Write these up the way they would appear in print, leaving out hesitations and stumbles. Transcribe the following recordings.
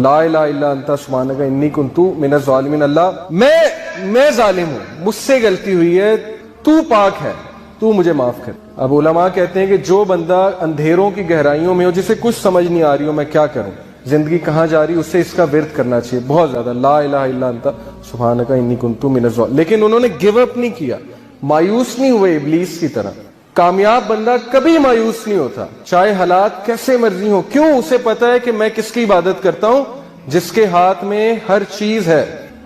لا الہ الا انت سبحانک انی کنت من الظالمین، اللہ میں ظالم ہوں، مجھ سے غلطی ہوئی ہے، تو پاک ہے، تو مجھے معاف کر۔ اب علماء کہتے ہیں کہ جو بندہ اندھیروں کی گہرائیوں میں ہو، جسے کچھ سمجھ نہیں آ رہی ہو میں کیا کروں، زندگی کہاں جا رہی، اسے اس کا ورد کرنا چاہیے بہت زیادہ، لا الہ الا انت سبحانک انی کنت من الظالمین۔ لیکن انہوں نے گیو اپ نہیں کیا، مایوس نہیں ہوئے ابلیس کی طرح۔ کامیاب بندہ کبھی مایوس نہیں ہوتا، چاہے حالات کیسے مرضی ہو۔ کیوں؟ اسے پتا ہے کہ میں کس کی عبادت کرتا ہوں، جس کے ہاتھ میں ہر چیز ہے۔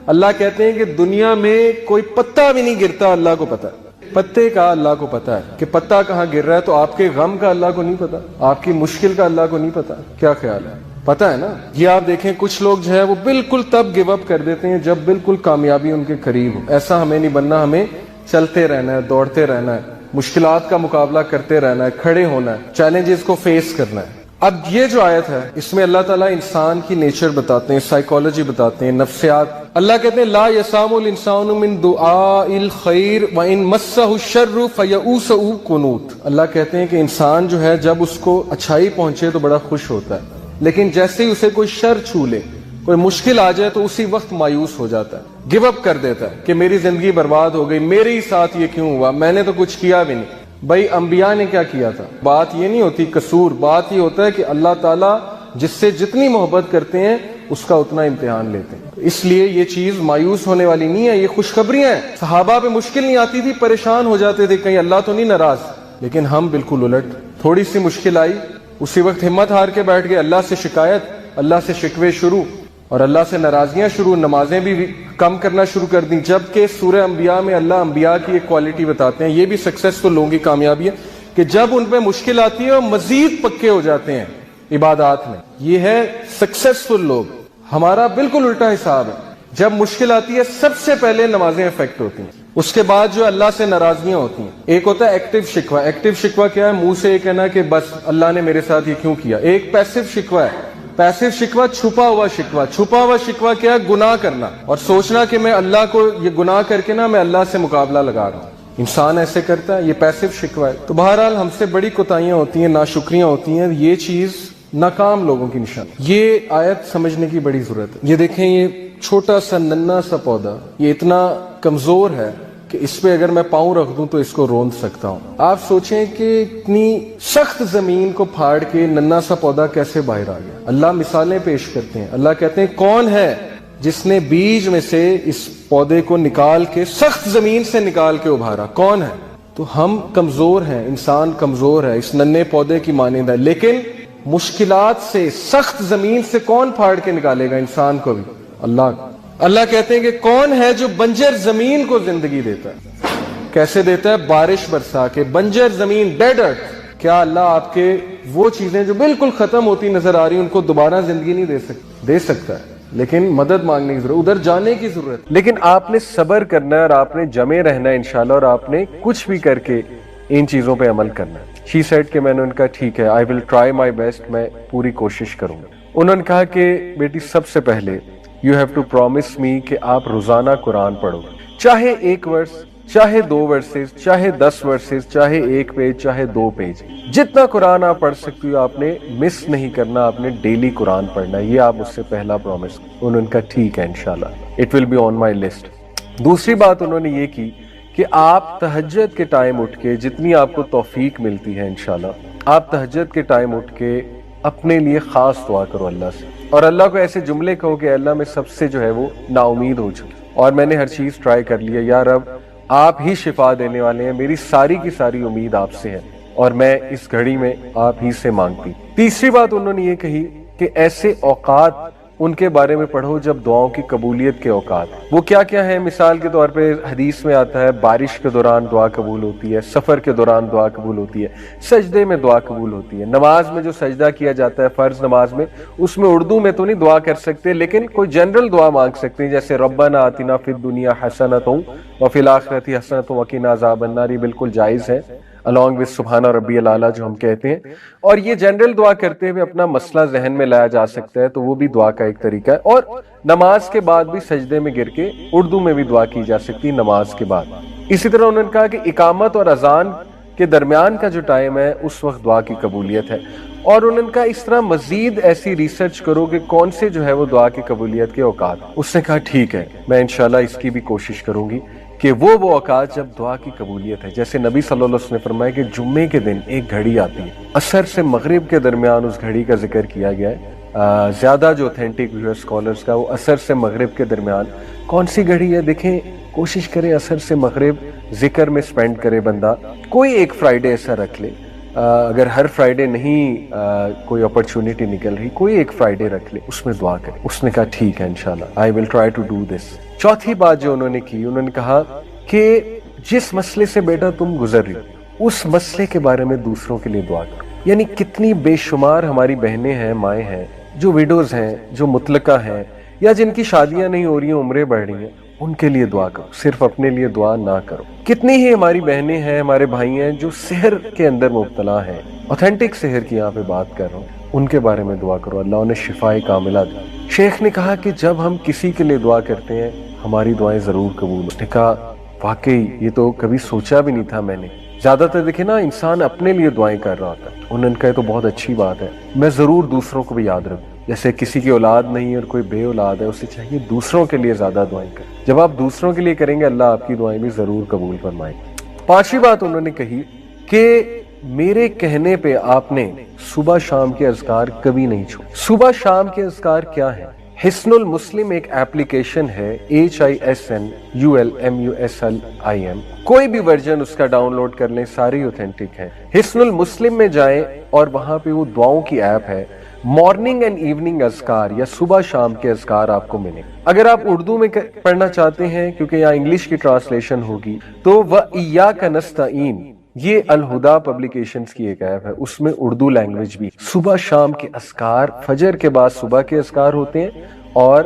اللہ کہتے ہیں کہ دنیا میں کوئی پتا بھی نہیں گرتا، اللہ کو پتا ہے۔ پتے کا اللہ کو پتا ہے کہ پتا کہاں گر رہا ہے، تو آپ کے غم کا اللہ کو نہیں پتا، آپ کی مشکل کا اللہ کو نہیں پتا؟ کیا خیال ہے؟ پتا ہے نا؟ یہ آپ دیکھیں کچھ لوگ جو ہے وہ بالکل تب گیو اپ کر دیتے ہیں جب بالکل کامیابی ان کے قریب ہو۔ ایسا ہمیں نہیں بننا، ہمیں چلتے رہنا ہے، دوڑتے رہنا ہے، مشکلات کا مقابلہ کرتے رہنا ہے، کھڑے ہونا ہے، چیلنجز کو فیس کرنا ہے۔ اب یہ جو آیت ہے اس میں اللہ تعالیٰ انسان کی نیچر بتاتے ہیں، سائیکالوجی بتاتے ہیں، نفسیات۔ اللہ کہتے ہیں لا یسام الانسان من دعاء الخیر وان مسہ الشر فیئوس قنوط۔ اللہ کہتے ہیں کہ انسان جو ہے جب اس کو اچھائی پہنچے تو بڑا خوش ہوتا ہے، لیکن جیسے ہی اسے کوئی شر چھو لے، کوئی مشکل آ جائے، تو اسی وقت مایوس ہو جاتا ہے، گیو اپ کر دیتا ہے کہ میری زندگی برباد ہو گئی، میرے ہی ساتھ یہ کیوں ہوا، میں نے تو کچھ کیا بھی نہیں۔ بھائی انبیاء نے کیا کیا تھا؟ بات یہ نہیں ہوتی قصور، بات یہ ہوتا ہے کہ اللہ تعالیٰ جس سے جتنی محبت کرتے ہیں اس کا اتنا امتحان لیتے ہیں۔ اس لیے یہ چیز مایوس ہونے والی نہیں ہے، یہ خوشخبریاں ہیں۔ صحابہ پہ مشکل نہیں آتی تھی، پریشان ہو جاتے تھے کہیں اللہ تو نہیں ناراض، لیکن ہم بالکل الٹ، تھوڑی سی مشکل آئی اسی وقت ہمت ہار کے بیٹھ گئے، اللہ سے شکایت، اللہ سے شکوے شروع، اور اللہ سے ناراضیاں شروع، نمازیں بھی کم کرنا شروع کر دیں۔ جبکہ سورہ انبیاء میں اللہ انبیاء کی ایک کوالٹی بتاتے ہیں، یہ بھی سکسیسفل لوگوں کی کامیابی ہے کہ جب ان پہ مشکل آتی ہے وہ مزید پکے ہو جاتے ہیں عبادات میں۔ یہ ہے سکسیسفل لوگ۔ ہمارا بالکل الٹا حساب ہے، جب مشکل آتی ہے سب سے پہلے نمازیں افیکٹ ہوتی ہیں، اس کے بعد جو اللہ سے ناراضیاں ہوتی ہیں۔ ایک ہوتا ہے ایکٹیو شکوہ۔ ایکٹیو شکوہ کیا ہے؟ منہ سے یہ کہنا کہ بس اللہ نے میرے ساتھ یہ کیوں کیا۔ ایک پیسو شکوہ ہے۔ پیسو شکوہ چھپا ہوا شکوہ۔ چھپا ہوا شکوہ کیا ہے؟ گناہ کرنا اور سوچنا کہ میں اللہ کو یہ گناہ کر کے میں اللہ سے مقابلہ لگا رہا ہوں۔ انسان ایسے کرتا ہے، یہ پیسو شکوہ ہے۔ تو بہرحال ہم سے بڑی کوتاہیاں ہوتی ہیں، ناشکریاں ہوتی ہیں، یہ چیز ناکام لوگوں کی نشان۔ یہ آیت سمجھنے کی بڑی ضرورت ہے۔ یہ دیکھیں، یہ چھوٹا سا ننھا سا پودا یہ اتنا کمزور ہے کہ اس پہ اگر میں پاؤں رکھ دوں تو اس کو روند سکتا ہوں۔ آپ سوچیں کہ اتنی سخت زمین کو پھاڑ کے ننھا سا پودا کیسے باہر آ گیا۔ اللہ مثالیں پیش کرتے ہیں۔ اللہ کہتے ہیں کون ہے جس نے بیج میں سے اس پودے کو نکال کے سخت زمین سے نکال کے ابھارا؟ کون ہے؟ تو ہم کمزور ہیں، انسان کمزور ہے، اس ننھے پودے کی مانند ہے، لیکن مشکلات سے سخت زمین سے کون پھاڑ کے نکالے گا انسان کو بھی؟ اللہ۔ اللہ کہتے ہیں کہ کون ہے جو بنجر زمین کو زندگی دیتا ہے؟ کیسے دیتا ہے؟ بارش برسا کے۔ بنجر زمین، ڈیڈ ارتھ۔ کیا اللہ آپ کے وہ چیزیں جو بالکل ختم ہوتی نظر آ رہی ان کو دوبارہ زندگی نہیں دے سکتا ہے؟ لیکن مدد مانگنے کی ضرورت، ادھر جانے کی ضرورت۔ لیکن آپ نے صبر کرنا ہے اور آپ نے جمے رہنا ہے انشاءاللہ، اور آپ نے کچھ بھی کر کے ان چیزوں پہ عمل کرنا ہے۔ شی سیڈ کہ میں نے ان کا ٹھیک ہے، آئی ول ٹرائی مائی بیسٹ، میں پوری کوشش کروں گا۔ انہوں نے کہا کہ بیٹی سب سے پہلے یو ہیو ٹو پرومس می کہ آپ روزانہ قرآن پڑھو، چاہے ایک ورس، چاہے 2 ورسز، چاہے 10 ورسز، چاہے 1 پیج، چاہے 2 پیج، جتنا قرآن آپ پڑھ سکتی ہو آپ نے مس نہیں کرنا، آپ نے ڈیلی قرآن پڑھنا ہے۔ یہ آپ مجھ سے پہلا پرومس۔ انہوں نے کہا ٹھیک ہے انشاءاللہ، it will be on my list. دوسری بات انہوں نے یہ کی کہ آپ تہجد کے ٹائم اٹھ کے، جتنی آپ کو توفیق ملتی ہے انشاءاللہ، آپ تہجد کے ٹائم اٹھ کے اپنے لیے خاص دعا کرو اللہ سے، اور اللہ کو ایسے جملے کہو کہ اللہ میں سب سے جو ہے وہ نا امید ہو چکی، اور میں نے ہر چیز ٹرائی کر لیا، یا رب آپ ہی شفا دینے والے ہیں، میری ساری کی ساری امید آپ سے ہے، اور میں اس گھڑی میں آپ ہی سے مانگتی۔ تیسری بات انہوں نے یہ کہی کہ ایسے اوقات ان کے بارے میں پڑھو جب دعاؤں کی قبولیت کے اوقات۔ وہ کیا کیا ہیں؟ مثال کے طور پہ حدیث میں آتا ہے بارش کے دوران دعا قبول ہوتی ہے، سفر کے دوران دعا قبول ہوتی ہے، سجدے میں دعا قبول ہوتی ہے، نماز میں جو سجدہ کیا جاتا ہے فرض نماز میں، اس میں اردو میں تو نہیں دعا کر سکتے، لیکن کوئی جنرل دعا مانگ سکتے ہیں، جیسے ربنا آتنا فی الدنیا حسنۃ وفی الآخرۃ حسنۃ وقنا عذاب النار، یہ بالکل جائز ہے، along with سبحان ربی الاعلیٰ جو ہم کہتے ہیں، اور یہ جنرل دعا کرتے ہوئے اپنا مسئلہ ذہن میں لایا جا سکتا ہے، تو وہ بھی دعا کا ایک طریقہ ہے، اور نماز کے بعد بھی سجدے میں گر کے اردو میں بھی دعا کی جا سکتی ہے نماز کے بعد۔ اسی طرح انہوں نے کہا کہ اقامت اور اذان کہ درمیان کا جو ٹائم ہے اس وقت دعا کی قبولیت ہے. اور انہوں نے کہا اس طرح مزید ایسی ریسرچ کرو کہ کون سے جو ہے وہ دعا کی قبولیت کے اوقات. اس نے کہا ٹھیک ہے، میں انشاءاللہ اس کی بھی کوشش کروں گی کہ وہ اوقات جب دعا کی قبولیت ہے. جیسے نبی صلی اللہ علیہ وسلم نے فرمایا کہ جمعے کے دن ایک گھڑی آتی ہے، عصر سے مغرب کے درمیان اس گھڑی کا ذکر کیا گیا ہے. زیادہ جو اوتھینٹک جو ہے اسکالرس کا وہ عصر سے مغرب کے درمیان کون سی گھڑی ہے. دیکھیں کوشش کریں عصر سے مغرب ذکر میں سپینڈ کرے بندہ. کوئی ایک فرائیڈے ایسا رکھ لے، اگر ہر فرائیڈے نہیں کوئی اپرچونٹی نکل رہی، کوئی ایک فرائیڈے رکھ لے، اس میں دعا کرے. اس نے کہا ٹھیک ہے انشاءاللہ I will try to do this. چوتھی بات جو انہوں نے کی، انہوں نے کہا کہ جس مسئلے سے بیٹا تم گزر رہی ہو اس مسئلے کے بارے میں دوسروں کے لیے دعا کرو. یعنی کتنی بے شمار ہماری بہنیں ہیں، مائیں ہیں جو ویڈوز ہیں، جو مطلقہ ہیں، یا جن کی شادیاں نہیں ہو رہی ہیں، عمریں بڑھ رہی ہیں، ان کے لیے دعا کرو، صرف اپنے لیے دعا نہ کرو. کتنی ہی ہماری بہنیں ہیں، ہمارے بھائی ہیں جو سحر کے اندر مبتلا ہیں، اوتھینٹک سحر کی یہاں پہ بات کر رہا ہوں، ان کے بارے میں دعا کرو، اللہ انہیں شفائے کاملہ دے. شیخ نے کہا کہ جب ہم کسی کے لیے دعا کرتے ہیں ہماری دعائیں ضرور قبول. اس نے کہا واقعی یہ تو کبھی سوچا بھی نہیں تھا میں نے. زیادہ تر دیکھیں نا انسان اپنے لیے دعائیں کر رہا ہوتا ہے. انہوں نے کہا تو بہت اچھی بات ہے، میں ضرور دوسروں کو بھی یاد رکھوں. جیسے کسی کی اولاد نہیں ہے اور کوئی بے اولاد ہے، اسے چاہیے دوسروں کے لیے زیادہ دعائیں کریں. جب آپ دوسروں کے لیے کریں گے اللہ آپ کی دعائیں بھی ضرور قبول فرمائیں. پانچویں بات انہوں نے کہی کہ میرے کہنے پہ آپ نے صبح شام کے اذکار کبھی نہیں چھوڑے. صبح شام کے اذکار کیا ہیں؟ حسن المسلم ایک ایپلیکیشن ہے، HISNULMUSLIM. کوئی بھی ورژن اس کا ڈاؤن لوڈ کر لیں، ساری اوتھینٹک ہیں. حسن المسلم میں جائیں اور وہاں پہ وہ دعاؤں کی ایپ ہے. مارننگ اینڈ ایوننگ اذکار یا صبح شام کے اذکار آپ کو ملیں. اگر آپ اردو میں پڑھنا چاہتے ہیں کیونکہ یہاں انگلش کی ٹرانسلیشن ہوگی تو وَإِيَّاكَ نَسْتَعِينُ، یہ الہدا پبلیکیشنز کی ایک ایپ ہے، اس میں اردو لینگویج بھی. صبح شام کے اذکار، فجر کے بعد صبح کے اذکار ہوتے ہیں اور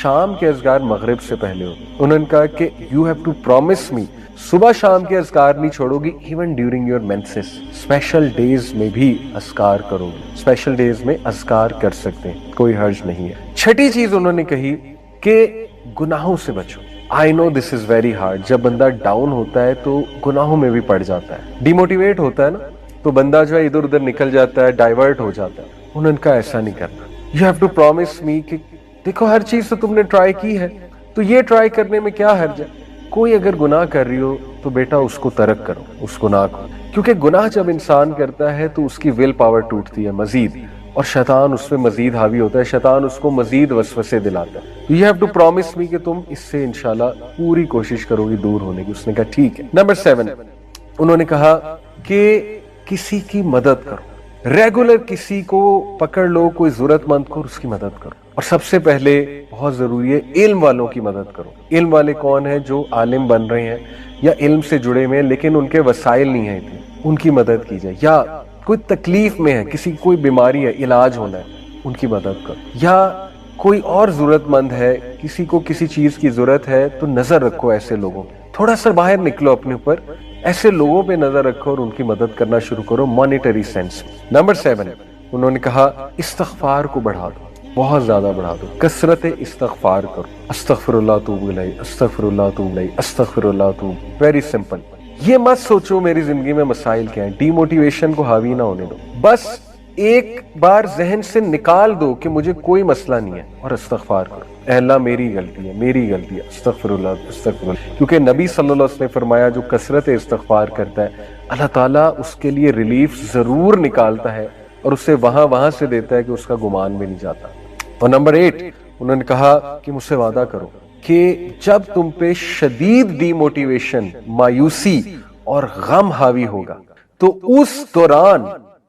شام کے اذکار مغرب سے پہلے ہوتے ہیں. انہوں نے کہا کہ you have to promise me, صبح شام کے اذکار نہیں چھوڑو گی، even during your menses, special days میں بھی اذکار کرو گی. اسپیشل ڈیز میں اذکار کر سکتے ہیں، کوئی حرج نہیں ہے. چھٹی چیز انہوں نے کہی کہ گناہوں سے بچو. I know this is very hard. جب بندہ ڈاؤن ہوتا ہے تو گناہوں میں بھی پڑ جاتا ہے، ڈی موٹیویٹ ہوتا ہے نا، تو بندہ جو ہے ادھر ادھر نکل جاتا ہے، ڈائیورٹ ہو جاتا ہے. انہوں نے کہا ایسا نہیں کرنا. You have to promise me کہ دیکھو ہر چیز تو تم نے ٹرائی کی ہے تو یہ ٹرائی کرنے میں کیا حرج ہے. کوئی اگر گناہ کر رہی ہو تو بیٹا اس کو ترک کرو، اس گناہ کو، کیونکہ گناہ جب انسان کرتا ہے تو اس کی ول پاور ٹوٹتی ہے مزید، اور شیطان اس پہ مزید حاوی ہوتا ہے، شیطان اس کو مزید وسوسے دلاتا ہے. You have to promise me کہ تم اس سے انشاءاللہ پوری کوشش کرو گی دور ہونے کی. اس نے کہا ٹھیک ہے. نمبر 7 انہوں نے کہا کہ کسی کی مدد کرو. ریگولر کسی کو پکڑ لو، کوئی ضرورت مند کو اس کی مدد کرو. اور سب سے پہلے بہت ضروری ہے علم والوں کی مدد کرو. علم والے کون ہیں؟ جو عالم بن رہے ہیں یا علم سے جڑے ہوئے ہیں لیکن ان کے وسائل نہیں ہیں اتنے، ان کی مدد کی جائے. یا کوئی تکلیف میں ہے، کسی کوئی بیماری ہے، علاج ہونا ہے، ان کی مدد کرو. یا کوئی اور ضرورت مند ہے، کسی کو کسی چیز کی ضرورت ہے تو نظر رکھو ایسے لوگوں پہ. تھوڑا سا باہر نکلو اپنے اوپر، ایسے لوگوں پہ نظر رکھو اور ان کی مدد کرنا شروع کرو مانیٹری سینس. نمبر 7 انہوں نے کہا استغفار کو بڑھا دو، بہت زیادہ بڑھا دو، کثرت استغفار کرو. استغفر اللہ توب الیہ، استغفر اللہ توب الیہ، استغفر اللہ توب. Very simple. یہ مت سوچو میری زندگی میں مسائل کیا ہیں، ڈی موٹیویشن کو حاوی نہ ہونے دو. بس ایک بار ذہن سے نکال دو کہ مجھے کوئی مسئلہ نہیں ہے اور استغفار کرو. اے اللہ میری غلطی ہے، میری غلطی ہے، استغفر اللہ، استغفر اللہ. کیونکہ نبی صلی اللہ علیہ وسلم نے فرمایا جو کثرت استغفار کرتا ہے اللہ تعالیٰ اس کے لیے ریلیف ضرور نکالتا ہے اور اسے وہاں سے دیتا ہے کہ اس کا گمان بھی نہیں جاتا. اور نمبر 8 انہوں نے کہا کہ مجھ سے وعدہ کرو کہ جب تم پہ شدید ڈی موٹیویشن، مایوسی اور غم حاوی ہوگا تو اس دوران،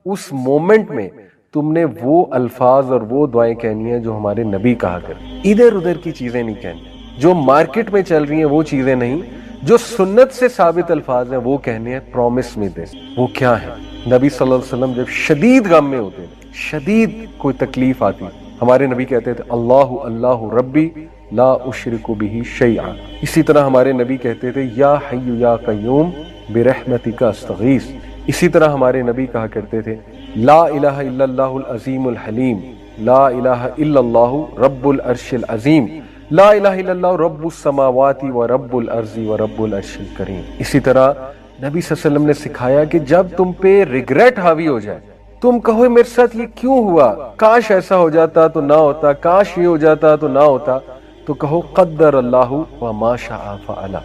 اس مومنٹ میں تم نے وہ الفاظ اور وہ دعائیں کہنی ہیں جو ہمارے نبی کہا کرتے. ادھر ادھر کی چیزیں نہیں کہنی، جو مارکیٹ میں چل رہی ہیں وہ چیزیں نہیں، جو سنت سے ثابت الفاظ ہیں وہ کہنے ہیں. پرومس میں دس. وہ کیا ہے؟ نبی صلی اللہ علیہ وسلم جب شدید غم میں ہوتے ہیں، شدید کوئی تکلیف آتی، ہمارے نبی کہتے تھے اللہ اللہ ربی لا اشرک بہ شیئا. اسی طرح ہمارے نبی کہتے تھے یا حی یا قیوم برحمتک استغیث. اسی طرح ہمارے نبی کہا کرتے تھے لا الہ الا اللہ العظیم الحلیم، لا الہ الا اللہ رب العرش العظیم، لا الہ الا اللہ رب السماوات و رب الارض و رب العرش الکریم. اسی طرح نبی صلی اللہ علیہ وسلم نے سکھایا کہ جب تم پہ ریگریٹ حاوی ہو جائے، تم کہو میرے ساتھ یہ کیوں ہوا، کاش ایسا ہو جاتا تو نہ ہوتا، کاش یہ ہو جاتا تو نہ ہوتا، تو کہو قدر اللہ وما شاء فعل۔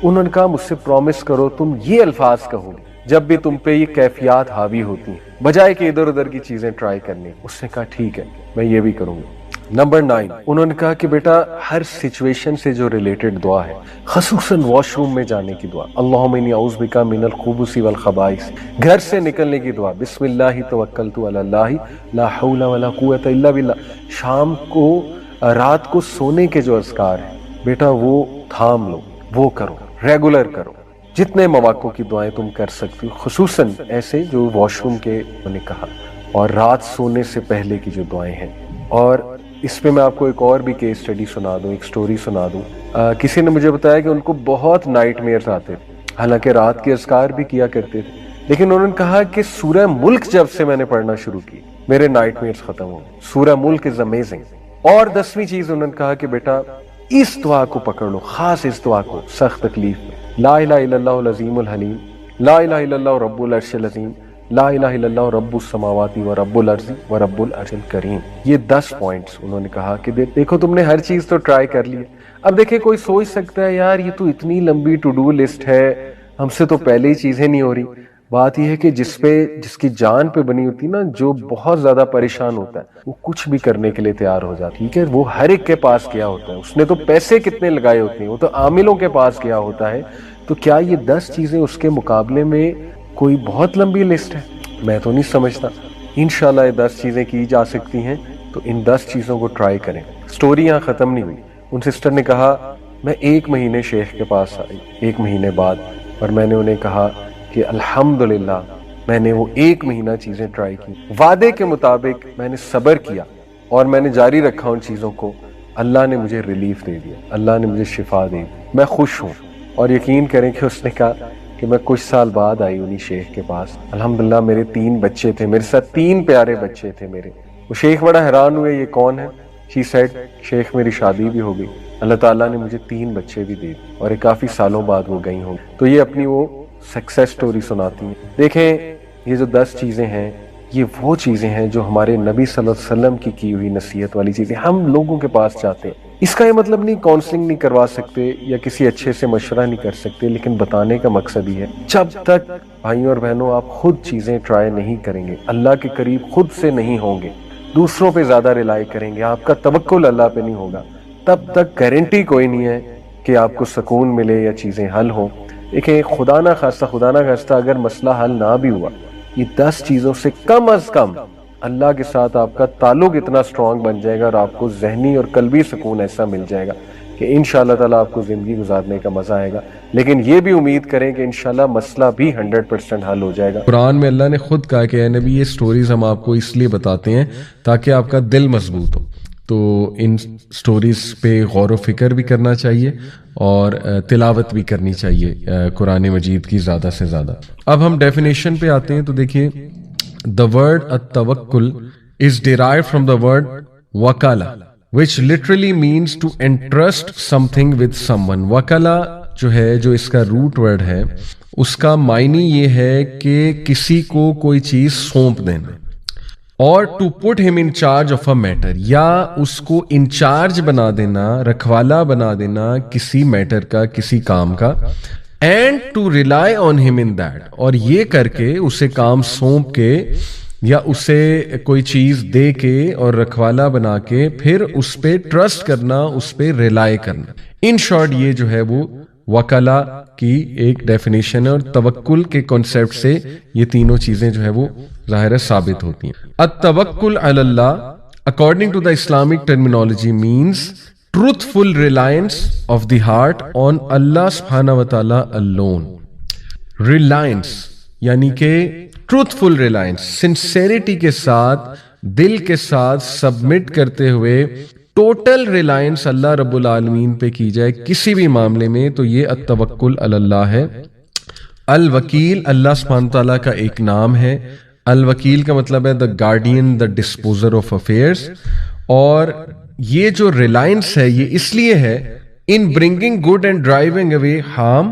انہوں نے کہا مجھ سے پرومس کرو تم یہ الفاظ کہو جب بھی تم پہ یہ کیفیات حاوی ہوتی ہیں، بجائے کہ ادھر ادھر کی چیزیں ٹرائی کرنی۔ اس نے کہا ٹھیک ہے میں یہ بھی کروں گا۔ نمبر 9، انہوں نے کہا کہ بیٹا ہر سچویشن سے جو ریلیٹڈ دعا ہے، خصوصاً واش روم میں جانے کی دعا، اللہم انی اعوذ بک من الخبث والخبائث، گھر سے نکلنے کی دعا، بسم اللہ توکلت علی اللہ لا حول ولا قوت الا باللہ، شام کو رات کو سونے کے جو اذکار ہیں بیٹا وہ تھام لو، وہ کرو، ریگولر کرو، جتنے مواقع کی دعائیں تم کر سکتی ہو، خصوصاً ایسے جو واش روم کے انہوں نے کہا، اور رات سونے سے پہلے کی جو دعائیں ہیں۔ اور اس پہ میں آپ کو ایک اور بھی کیس اسٹڈی سنا دوں، ایک سٹوری سنا دوں۔ کسی نے مجھے بتایا کہ ان کو بہت نائٹ میئرز آتے تھے، حالانکہ رات کے اذکار بھی کیا کرتے تھے، لیکن انہوں نے کہا کہ سورہ ملک جب سے میں نے پڑھنا شروع کی میرے نائٹ میئرز ختم ہو گئے، سورہ ملک از امیزنگ۔ اور 10ویں چیز انہوں نے کہا کہ بیٹا اس دعا کو پکڑ لو، خاص اس دعا کو سخت تکلیف میں، لا الہ الا اللہ العظیم الحلیم، لا الہ الا اللہ رب العرش العظیم، لا الہ الا اللہ رب السماوات و رب الارض و رب العرش الکریم۔ یہ 10 پوائنٹس انہوں نے کہا کہ دیکھو تم نے ہر چیز تو ٹرائی کر لی ہے۔ اب دیکھیں کوئی سوچ سکتا ہے یار یہ تو اتنی لمبی ٹو ڈو لسٹ ہے، ہم سے تو پہلے ہی چیزیں نہیں ہو رہی۔ بات یہ ہے کہ جس کی جان پہ بنی ہوتی نا، جو بہت زیادہ پریشان ہوتا ہے وہ کچھ بھی کرنے کے لیے تیار ہو جاتا ہے، ٹھیک ہے؟ وہ ہر ایک کے پاس کیا ہوتا ہے، اس نے تو پیسے کتنے لگائے ہوتے ہیں، وہ تو عاملوں کے پاس کیا ہوتا ہے۔ تو کیا یہ 10 چیزیں اس کے مقابلے میں کوئی بہت لمبی لسٹ ہے؟ میں تو نہیں سمجھتا۔ انشاءاللہ یہ 10 چیزیں کی جا سکتی ہیں، تو ان 10 چیزوں کو ٹرائی کریں۔ سٹوری یہاں ختم نہیں ہوئی۔ ان سسٹر نے کہا میں 1 مہینے شیخ کے پاس آئی 1 مہینے بعد، اور میں نے انہیں کہا کہ الحمدللہ میں نے وہ 1 مہینہ چیزیں ٹرائی کی، وعدے کے مطابق میں نے صبر کیا اور میں نے جاری رکھا ان چیزوں کو، اللہ نے مجھے ریلیف دے دیا، اللہ نے مجھے شفا دے دی، میں خوش ہوں۔ اور یقین کریں کہ اس نے کہا کہ میں کچھ سال بعد آئی انہی شیخ کے پاس، الحمدللہ میرے 3 بچے تھے، میرے ساتھ 3 پیارے بچے تھے میرے۔ وہ شیخ بڑا حیران ہوئے یہ کون ہے؟ شی سیڈ شیخ میری شادی بھی ہو گئی، اللہ تعالیٰ نے مجھے 3 بچے بھی دے دیے، اور کافی سالوں بعد وہ گئی ہوں۔ تو یہ اپنی وہ سکسیس سٹوری سناتی ہیں۔ دیکھیں یہ جو 10 چیزیں ہیں یہ وہ چیزیں ہیں جو ہمارے نبی صلی اللہ علیہ وسلم کی ہوئی نصیحت والی چیزیں ہم لوگوں کے پاس چاہتے ہیں۔ اس کا یہ مطلب نہیں کاؤنسلنگ نہیں کروا سکتے یا کسی اچھے سے مشورہ نہیں کر سکتے، لیکن بتانے کا مقصد یہ ہے جب تک بھائیوں اور بہنوں آپ خود چیزیں ٹرائی نہیں کریں گے، اللہ کے قریب خود سے نہیں ہوں گے، دوسروں پہ زیادہ ریلائی کریں گے، آپ کا توکل اللہ پہ نہیں ہوگا، تب تک گارنٹی کوئی نہیں ہے کہ آپ کو سکون ملے یا چیزیں حل ہوں۔ دیکھیں خدا نہ خواستہ اگر مسئلہ حل نہ بھی ہوا، یہ 10 چیزوں سے کم از کم اللہ کے ساتھ آپ کا تعلق اتنا سٹرونگ بن جائے گا اور آپ کو ذہنی اور قلبی سکون ایسا مل جائے گا کہ انشاءاللہ تعالیٰ آپ کو زندگی گزارنے کا مزہ آئے گا۔ لیکن یہ بھی امید کریں کہ انشاءاللہ مسئلہ بھی 100% حل ہو جائے گا۔ قرآن میں اللہ نے خود کہا کہ اے نبی یہ سٹوریز ہم آپ کو اس لیے بتاتے ہیں تاکہ آپ کا دل مضبوط ہو، تو ان سٹوریز پہ غور و فکر بھی کرنا چاہیے اور تلاوت بھی کرنی چاہیے قرآن مجید کی زیادہ سے زیادہ۔ اب ہم ڈیفینیشن پہ آتے ہیں، تو دیکھیے the word at-tawakkul is derived from the word wakala which literally means to entrust something with someone۔ wakala جو ہے، جو اس کا روٹ ورڈ ہے، اس کا معنی یہ ہے کہ کسی کو کوئی چیز سونپ دینا، اور ٹو پٹ ہم in charge of a matter, یا اس کو انچارج بنا دینا، رکھوالا بنا دینا کسی میٹر کا، کسی کام کا، اینڈ ٹو ریلائی آن ہم ان دیٹ، اور یہ کر کے اسے کام سونپ کے یا اسے کوئی چیز دے کے اور رکھوالا بنا کے پھر اس پہ ٹرسٹ کرنا، اس پہ ریلائی کرنا۔ ان شارٹ یہ جو ہے وہ وکلا کی ایک ڈیفینیشن ہے، اور توکل کے کانسیپٹ سے یہ تینوں چیزیں جو ہے وہ ظاہر ہے ثابت ہوتی ہیں۔ التوکل علی اللہ according to the Islamic terminology means truthful reliance of the heart on Allah subhanahu wa ta'ala alone۔ reliance یعنی کہ truthful reliance، sincerity کے ساتھ، دل کے ساتھ سبمٹ کرتے ہوئے ٹوٹل ریلائنس اللہ رب العالمین پہ کی جائے کسی بھی معاملے میں، تو یہ التوکل علی اللہ ہے۔ الوکیل اللہ سبحانہ تعالیٰ کا ایک نام ہے۔ الوکیل کا مطلب ہے دا guardian, the disposer of affairs, اور یہ جو ریلائنس ہے یہ اس لیے ہے in bringing good and driving away harm,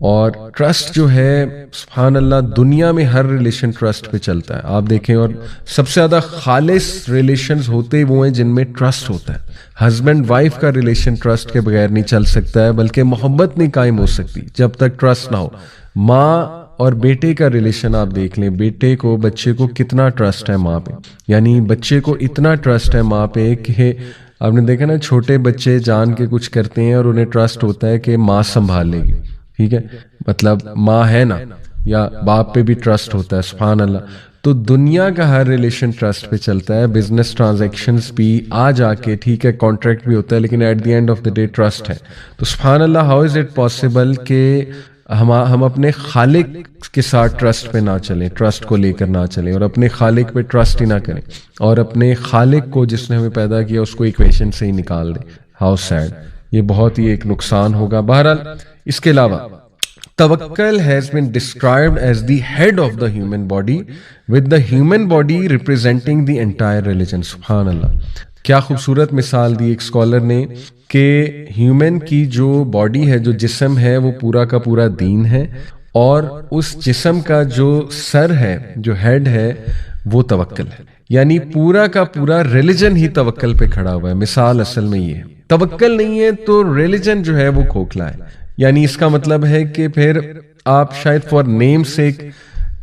اور ٹرسٹ جو ہے سبحان اللہ دنیا میں ہر ریلیشن ٹرسٹ پہ چلتا ہے. آپ دیکھیں اور سب سے زیادہ خالص ریلیشنز ہوتے وہ ہیں جن میں ٹرسٹ ہوتا ہے. ہسبینڈ وائف کا ریلیشن ٹرسٹ کے بغیر نہیں چل سکتا ہے, بلکہ محبت نہیں قائم ہو سکتی جب تک ٹرسٹ نہ ہو. ماں اور بیٹے کا ریلیشن آپ دیکھ لیں, بیٹے کو بچے کو کتنا ٹرسٹ ہے ماں پہ, یعنی بچے کو اتنا ٹرسٹ ہے ماں پہ کہ آپ نے دیکھا نا چھوٹے بچے جان کے کچھ کرتے ہیں اور انہیں ٹرسٹ ہوتا ہے کہ ماں سنبھال لے گی, ٹھیک ہے, مطلب ماں ہے نا, یا باپ پہ بھی ٹرسٹ ہوتا ہے سبحان اللہ. تو دنیا کا ہر ریلیشن ٹرسٹ پہ چلتا ہے. بزنس ٹرانزیکشنز بھی آ جا کے ٹھیک ہے کانٹریکٹ بھی ہوتا ہے لیکن at the end of the day trust ہے. تو سبحان اللہ ہاؤ از اٹ پاسبل کہ ہم اپنے خالق کے ساتھ ٹرسٹ پہ نہ چلیں, ٹرسٹ کو لے کر نہ چلیں, اور اپنے خالق پہ ٹرسٹ ہی نہ کریں, اور اپنے خالق کو جس نے ہمیں پیدا کیا اس کو ایکویشن سے ہی نکال دیں. ہاؤ سیڈ, یہ بہت ہی ایک نقصان ہوگا. بہرحال اس کے علاوہ توکل has been described as the head of the human body with the human body representing the entire religion. سبحان اللہ, کیا خوبصورت مثال دی ایک اسکالر نے کہ ہیومن کی جو باڈی ہے, جو جسم ہے, وہ پورا کا پورا دین ہے, اور اس جسم کا جو سر ہے, جو ہیڈ ہے, وہ توکل ہے. یعنی پورا کا پورا ریلیجن ہی توکل پہ کھڑا ہوا ہے. مثال اصل میں یہ ہے, توکل نہیں ہے تو ریلیجن جو ہے وہ کھوکھلا ہے. یعنی اس کا مطلب ہے کہ پھر آپ شاید فار نیم سے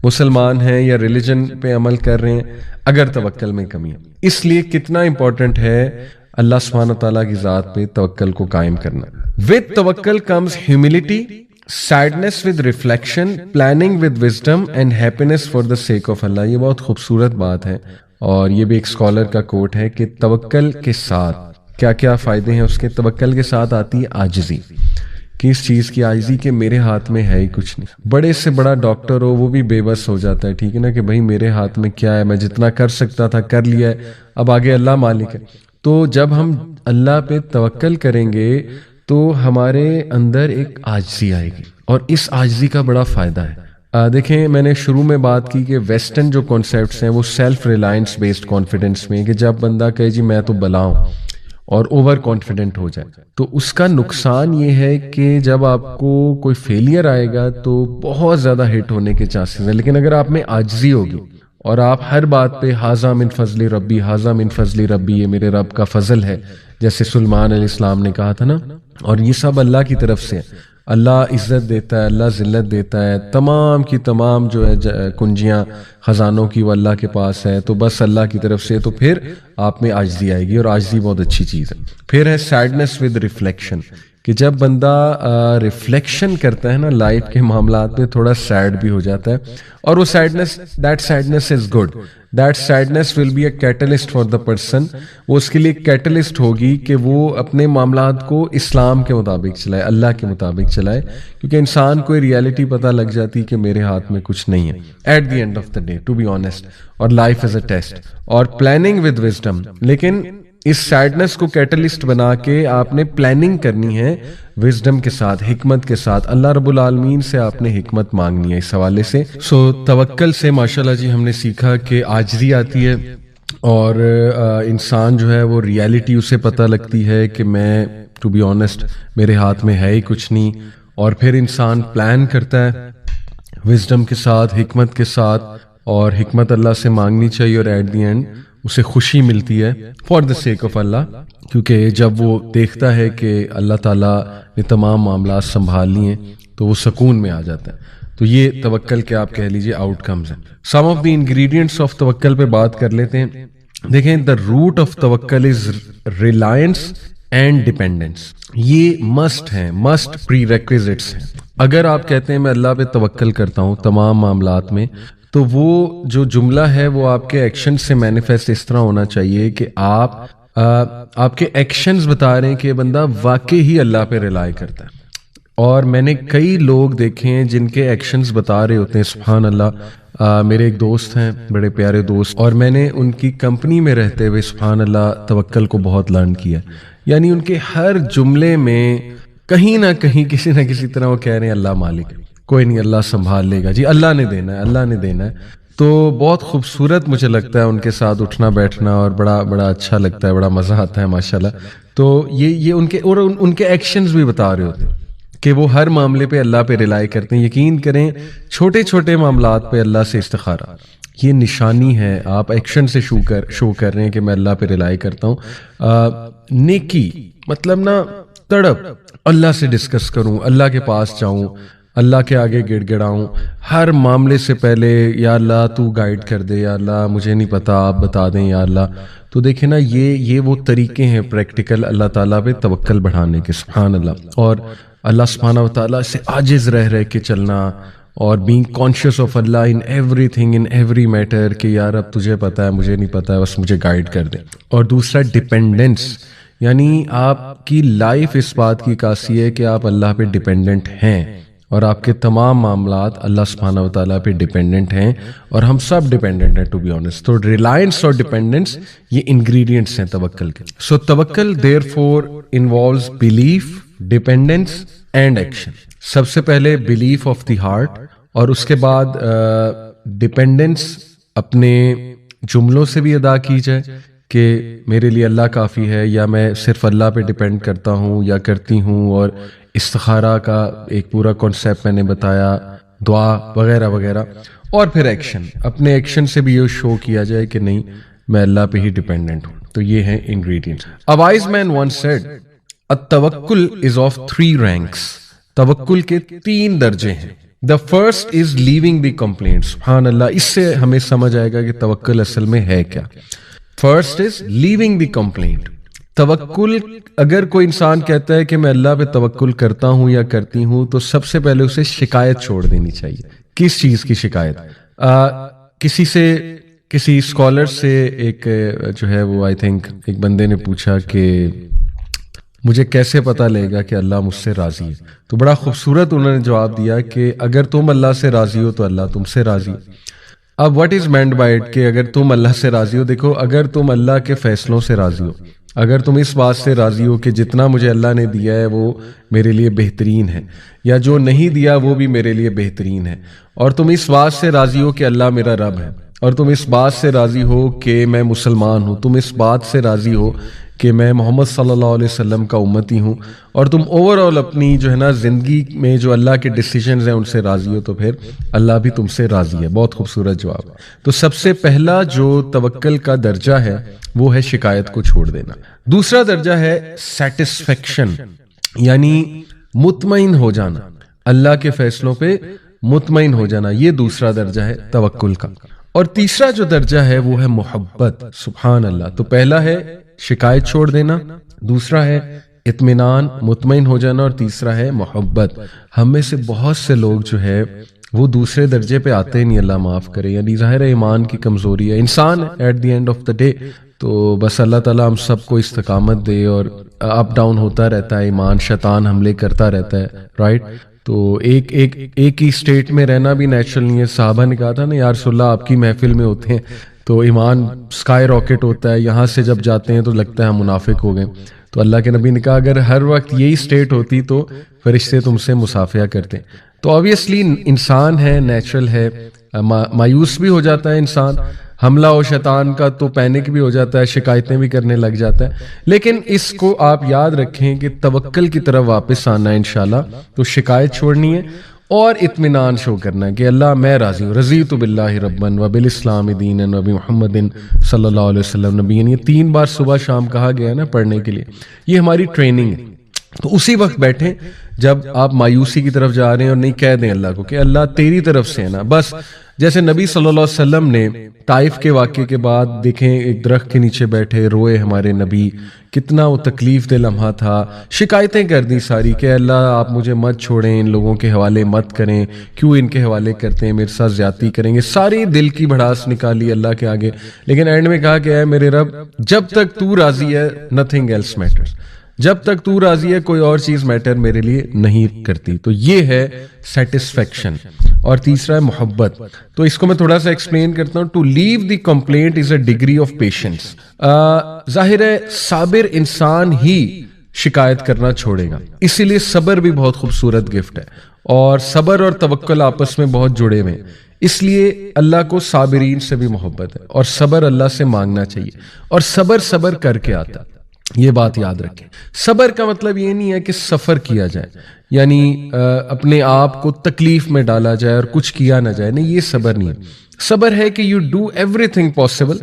مسلمان ہیں یا ریلیجن پہ عمل کر رہے ہیں اگر توکل میں کمی ہے. اس لیے کتنا امپورٹنٹ ہے اللہ سبحانہ تعالیٰ کی ذات پہ توکل کو قائم کرنا. with توکل comes humility, sadness with reflection, planning with wisdom and happiness for the sake of Allah. یہ بہت خوبصورت بات ہے, اور یہ بھی ایک اسکالر کا کوٹ ہے کہ توکل کے ساتھ کیا کیا فائدے ہیں اس کے. توکل کے ساتھ آتی ہے عاجزی, کہ اس چیز کی عاجزی کہ میرے ہاتھ میں ہے ہی کچھ نہیں. بڑے سے بڑا ڈاکٹر ہو وہ بھی بے بس ہو جاتا ہے, ٹھیک ہے نا, کہ بھائی میرے ہاتھ میں کیا ہے, میں جتنا کر سکتا تھا کر لیا ہے, اب آگے اللہ مالک ہے. تو جب ہم اللہ پہ توکل کریں گے تو ہمارے اندر ایک عاجزی آئے گی, اور اس عاجزی کا بڑا فائدہ ہے. دیکھیں میں نے شروع میں بات کی کہ ویسٹرن جو کانسیپٹس ہیں وہ سیلف ریلائنس بیسڈ کانفیڈنس میں, کہ جب بندہ کہے جی میں تو بلا ہوں اور اوور کانفیڈنٹ ہو جائے, تو اس کا نقصان یہ ہے کہ جب آپ کو کوئی فیلئر آئے گا تو بہت زیادہ ہٹ ہونے کے چانسز ہیں. لیکن اگر آپ میں عاجزی ہوگی اور آپ ہر بات پہ ھذا من فضل ربی, ھذا من فضل ربی, یہ میرے رب کا فضل ہے, جیسے سلیمان علیہ السلام نے کہا تھا نا, اور یہ سب اللہ کی طرف سے ہے. اللہ عزت دیتا ہے, اللہ ذلت دیتا ہے, تمام کی تمام جو ہے کنجیاں خزانوں کی وہ اللہ کے پاس ہے, تو بس اللہ کی طرف سے. تو پھر آپ میں عاجزی آئے گی, اور عاجزی بہت اچھی چیز ہے. پھر ہے سیڈنس ود ریفلیکشن, کہ جب بندہ ریفلیکشن کرتا ہے نا لائف کے معاملات میں, تھوڑا سیڈ بھی ہو جاتا ہے, اور وہ sadness, that sadness is good, that sadness will be a catalyst for the person. وہ اس کے لیے کیٹلسٹ ہوگی کہ وہ اپنے معاملات کو اسلام کے مطابق چلائے, اللہ کے مطابق چلائے, کیونکہ انسان کو ریالٹی پتہ لگ جاتی کہ میرے ہاتھ میں کچھ نہیں ہے at the end of the day, to be honest, اور لائف از اے ٹیسٹ. اور پلاننگ ود وزڈم, لیکن اس سیڈنس کو کیٹلسٹ بنا کے آپ نے پلاننگ کرنی ہے وزڈم کے ساتھ, حکمت کے ساتھ. اللہ رب العالمین سے آپ نے حکمت مانگنی ہے اس حوالے سے. سو توکل سے ماشاءاللہ جی ہم نے سیکھا کہ عاجزی آتی ہے, اور انسان جو ہے وہ ریالٹی اسے پتہ لگتی ہے کہ میں ٹو بی آنیسٹ میرے ہاتھ میں ہے ہی کچھ نہیں, اور پھر انسان پلان کرتا ہے وزڈم کے ساتھ, حکمت کے ساتھ, اور حکمت اللہ سے مانگنی چاہیے, اور ایٹ دی اینڈ اسے خوشی ملتی ہے فار دا سیک آف اللہ, کیونکہ جب وہ دیکھتا ہے کہ اللہ تعالیٰ نے تمام معاملات سنبھال لیے تو وہ سکون میں آ جاتا ہے. تو یہ توکل کے آپ کہہ لیجیے آؤٹ کمز ہیں. سم آف دی انگریڈینٹس آف توکل پہ بات کر لیتے ہیں. دیکھیں دا روٹ آف توکل از ریلائنس اینڈ ڈیپینڈنس. یہ مسٹ ہیں, مسٹ پری ریکویزٹس ہیں. اگر آپ کہتے ہیں میں اللہ پہ توکل کرتا ہوں تمام معاملات میں, تو وہ جو جملہ ہے وہ آپ کے ایکشن سے مینیفیسٹ اس طرح ہونا چاہیے کہ آپ کے ایکشنز بتا رہے ہیں کہ بندہ واقعی ہی اللہ پہ ریلائی کرتا ہے. اور میں نے کئی لوگ دیکھے ہیں جن کے ایکشنز بتا رہے ہوتے ہیں سبحان اللہ. میرے ایک دوست ہیں, بڑے پیارے دوست, اور میں نے ان کی کمپنی میں رہتے ہوئے سبحان اللہ توکل کو بہت لرن کیا. یعنی ان کے ہر جملے میں کہیں نہ کہیں کسی نہ کسی طرح وہ کہہ رہے ہیں اللہ مالک ہے, کوئی نہیں اللہ سنبھال لے گا جی, اللہ نے دینا ہے, اللہ نے دینا ہے. تو بہت خوبصورت مجھے لگتا ہے ان کے ساتھ اٹھنا بیٹھنا, اور بڑا اچھا لگتا ہے, بڑا مزہ آتا ہے ماشاءاللہ. تو یہ ان کے اور ان کے ایکشنز بھی بتا رہے ہوتے ہیں. کہ وہ ہر معاملے پہ اللہ پہ ریلائی کرتے ہیں. یقین کریں چھوٹے چھوٹے معاملات پہ اللہ سے استخارہ یہ نشانی ہے. آپ ایکشن سے شو کر رہے ہیں کہ میں اللہ پہ ریلائی کرتا ہوں. نیکی مطلب نا تڑپ اللہ سے ڈسکس کروں, اللہ کے پاس جاؤں, اللہ کے آگے گڑ گڑاؤں ہر معاملے سے پہلے, یا اللہ تو گائیڈ کر دے, یا اللہ مجھے نہیں پتا آپ بتا دیں یا اللہ. تو دیکھیں نا یہ وہ طریقے ہیں پریکٹیکل اللہ تعالیٰ پہ توکل بڑھانے کے. سبحان اللہ. اور اللہ سبحانہ و تعالیٰ سے عاجز رہ کے چلنا اور being conscious of Allah in everything in every matter کہ یار اب تجھے پتا ہے مجھے نہیں پتا ہے بس مجھے گائیڈ کر دیں. اور دوسرا ڈپینڈنس, یعنی آپ کی لائف اس بات کی عکاسی ہے کہ آپ اللہ پہ ڈپینڈنٹ ہیں اور آپ کے تمام معاملات اللہ سبحانہ و تعالیٰ پہ ڈپینڈنٹ ہیں, اور ہم سب ڈپینڈنٹ ہیں ٹو بی آنیسٹ. تو ریلائنس اور ڈپینڈنس یہ انگریڈینٹس ہیں توکل کے. سو توکل therefore involves belief, dependence and action. سب سے پہلے بلیف آف دی ہارٹ, اور اس کے بعد ڈپینڈنس اپنے جملوں سے بھی ادا کی جائے کہ میرے لیے اللہ کافی ہے, یا میں صرف اللہ پہ ڈپینڈ کرتا ہوں یا کرتی ہوں. اور استخارہ کا ایک پورا کانسیپٹ میں نے بتایا, دعا وغیرہ وغیرہ. اور پھر ایکشن, اپنے ایکشن سے بھی یہ شو کیا جائے کہ نہیں میں اللہ پہ ہی ڈپینڈنٹ ہوں. تو یہ ہیں ingredients. A wise man once said, التوکل is of 3 ranks. توکل کے 3 درجے ہیں. The first is leaving the complaint. سبحان اللہ. اس سے ہمیں سمجھ آئے گا کہ توکل اصل میں ہے کیا. First is leaving the complaint. توکل اگر کوئی انسان کہتا ہے کہ میں اللہ پہ توکل کرتا ہوں یا کرتی ہوں تو سب سے پہلے اسے شکایت چھوڑ دینی چاہیے. کس چیز کی شکایت؟ کسی اسکالر سے ایک جو ہے وہ آئی تھنک ایک بندے نے پوچھا کہ مجھے کیسے پتا لے گا کہ اللہ مجھ سے راضی ہے. تو بڑا خوبصورت انہوں نے جواب دیا کہ اگر تم اللہ سے راضی ہو تو اللہ تم سے راضی ہے. اب what is meant by it کہ اگر تم اللہ سے راضی ہو, دیکھو اگر تم اللہ کے فیصلوں سے راضی ہو, اگر تم اس بات سے راضی ہو کہ جتنا مجھے اللہ نے دیا ہے وہ میرے لیے بہترین ہے, یا جو نہیں دیا وہ بھی میرے لیے بہترین ہے, اور تم اس بات سے راضی ہو کہ اللہ میرا رب ہے, اور تم اس بات سے راضی ہو کہ میں مسلمان ہوں, تم اس بات سے راضی ہو کہ میں محمد صلی اللہ علیہ وسلم کا امتی ہوں, اور تم اوور آل اپنی جو ہے نا زندگی میں جو اللہ کے ڈیسیجنز ہیں ان سے راضی ہو, تو پھر اللہ بھی تم سے راضی ہے. بہت خوبصورت جواب. تو سب سے پہلا جو توکل کا درجہ ہے وہ ہے شکایت کو چھوڑ دینا. دوسرا درجہ ہے سیٹسفیکشن, یعنی مطمئن ہو جانا, اللہ کے فیصلوں پہ مطمئن ہو جانا. یہ دوسرا درجہ ہے توکل کا. اور تیسرا جو درجہ ہے وہ ہے محبت. سبحان اللہ. تو پہلا ہے شکایت چھوڑ دینا, دوسرا ہے اطمینان مطمئن ہو جانا, اور تیسرا ہے محبت. ہم میں سے بہت سے لوگ جو ہے وہ دوسرے درجے پہ آتے نہیں, اللہ معاف کرے. یعنی ظاہر ہے ایمان کی کمزوری ہے, انسان at the end of the day. تو بس اللہ تعالیٰ ہم سب کو استقامت دے, اور اپ ڈاؤن ہوتا رہتا ہے ایمان, شیطان حملے کرتا رہتا ہے, رائٹ. تو ایک ہی اسٹیٹ میں رہنا بھی نیچرل نہیں ہے. صحابہ نے کہا تھا نا یا رسول اللہ آپ کی محفل میں ہوتے ہیں تو ایمان سکائی راکٹ ہوتا ہے, یہاں سے جب جاتے ہیں تو لگتا ہے ہم منافق ہو گئے. تو اللہ کے نبی نے کہا اگر ہر وقت یہی اسٹیٹ ہوتی تو فرشتے تم سے مصافحہ کرتے. تو آبویسلی انسان ہے, نیچرل ہے, مایوس بھی ہو جاتا ہے انسان, حملہ ہو شیطان کا تو پینک بھی ہو جاتا ہے, شکایتیں بھی کرنے لگ جاتا ہے. لیکن اس کو آپ یاد رکھیں کہ توکل کی طرف واپس آنا ہے انشاءاللہ. تو شکایت چھوڑنی ہے اور اطمینان شو کرنا ہے کہ اللہ میں راضی ہوں. رضیت باللہ ربًا وبالاسلام دینا وبمحمد صلی اللہ علیہ وسلم نبی. یہ 3 بار صبح شام کہا گیا ہے نا پڑھنے کے لیے. یہ ہماری ٹریننگ ہے. تو اسی وقت بیٹھیں جب آپ مایوسی کی طرف جا رہے ہیں, اور نہیں کہہ دیں اللہ کو کہ اللہ تیری طرف سے ہے نا بس. جیسے نبی صلی اللہ علیہ وسلم نے طائف کے واقعے کے بعد دیکھیں ایک درخت کے نیچے بیٹھے روئے ہمارے نبی, کتنا وہ تکلیف دہ لمحہ تھا. شکایتیں کر دی ساری کہ اللہ آپ مجھے مت چھوڑیں, ان لوگوں کے حوالے مت کریں, کیوں ان کے حوالے کرتے ہیں, میرے ساتھ زیادتی کریں گے. ساری دل کی بھڑاس نکالی اللہ کے آگے, لیکن اینڈ میں کہا کہ اے میرے رب جب تک تو راضی ہے نتھنگ ایلس میٹرز. جب تک تو راضی ہے کوئی اور چیز میٹر میرے لیے نہیں کرتی. تو یہ ہے سیٹسفیکشن. اور تیسرا ہے محبت. تو اس کو میں تھوڑا سا ایکسپلین کرتا ہوں. To leave the complaint is a degree of patience. ظاہر ہے صابر انسان ہی شکایت کرنا چھوڑے گا, اسی لیے صبر بھی بہت خوبصورت گفٹ ہے, اور صبر اور توکل آپس میں بہت جڑے ہوئے ہیں. اس لیے اللہ کو صابرین سے بھی محبت ہے, اور صبر اللہ سے مانگنا چاہیے, اور صبر کر کے آتا. یہ بات یاد رکھیں. صبر کا مطلب یہ نہیں ہے کہ سفر کیا جائے، یعنی اپنے آپ کو تکلیف میں ڈالا جائے اور کچھ کیا نہ جائے، نہیں، یہ صبر نہیں ہے. صبر ہے کہ you do everything possible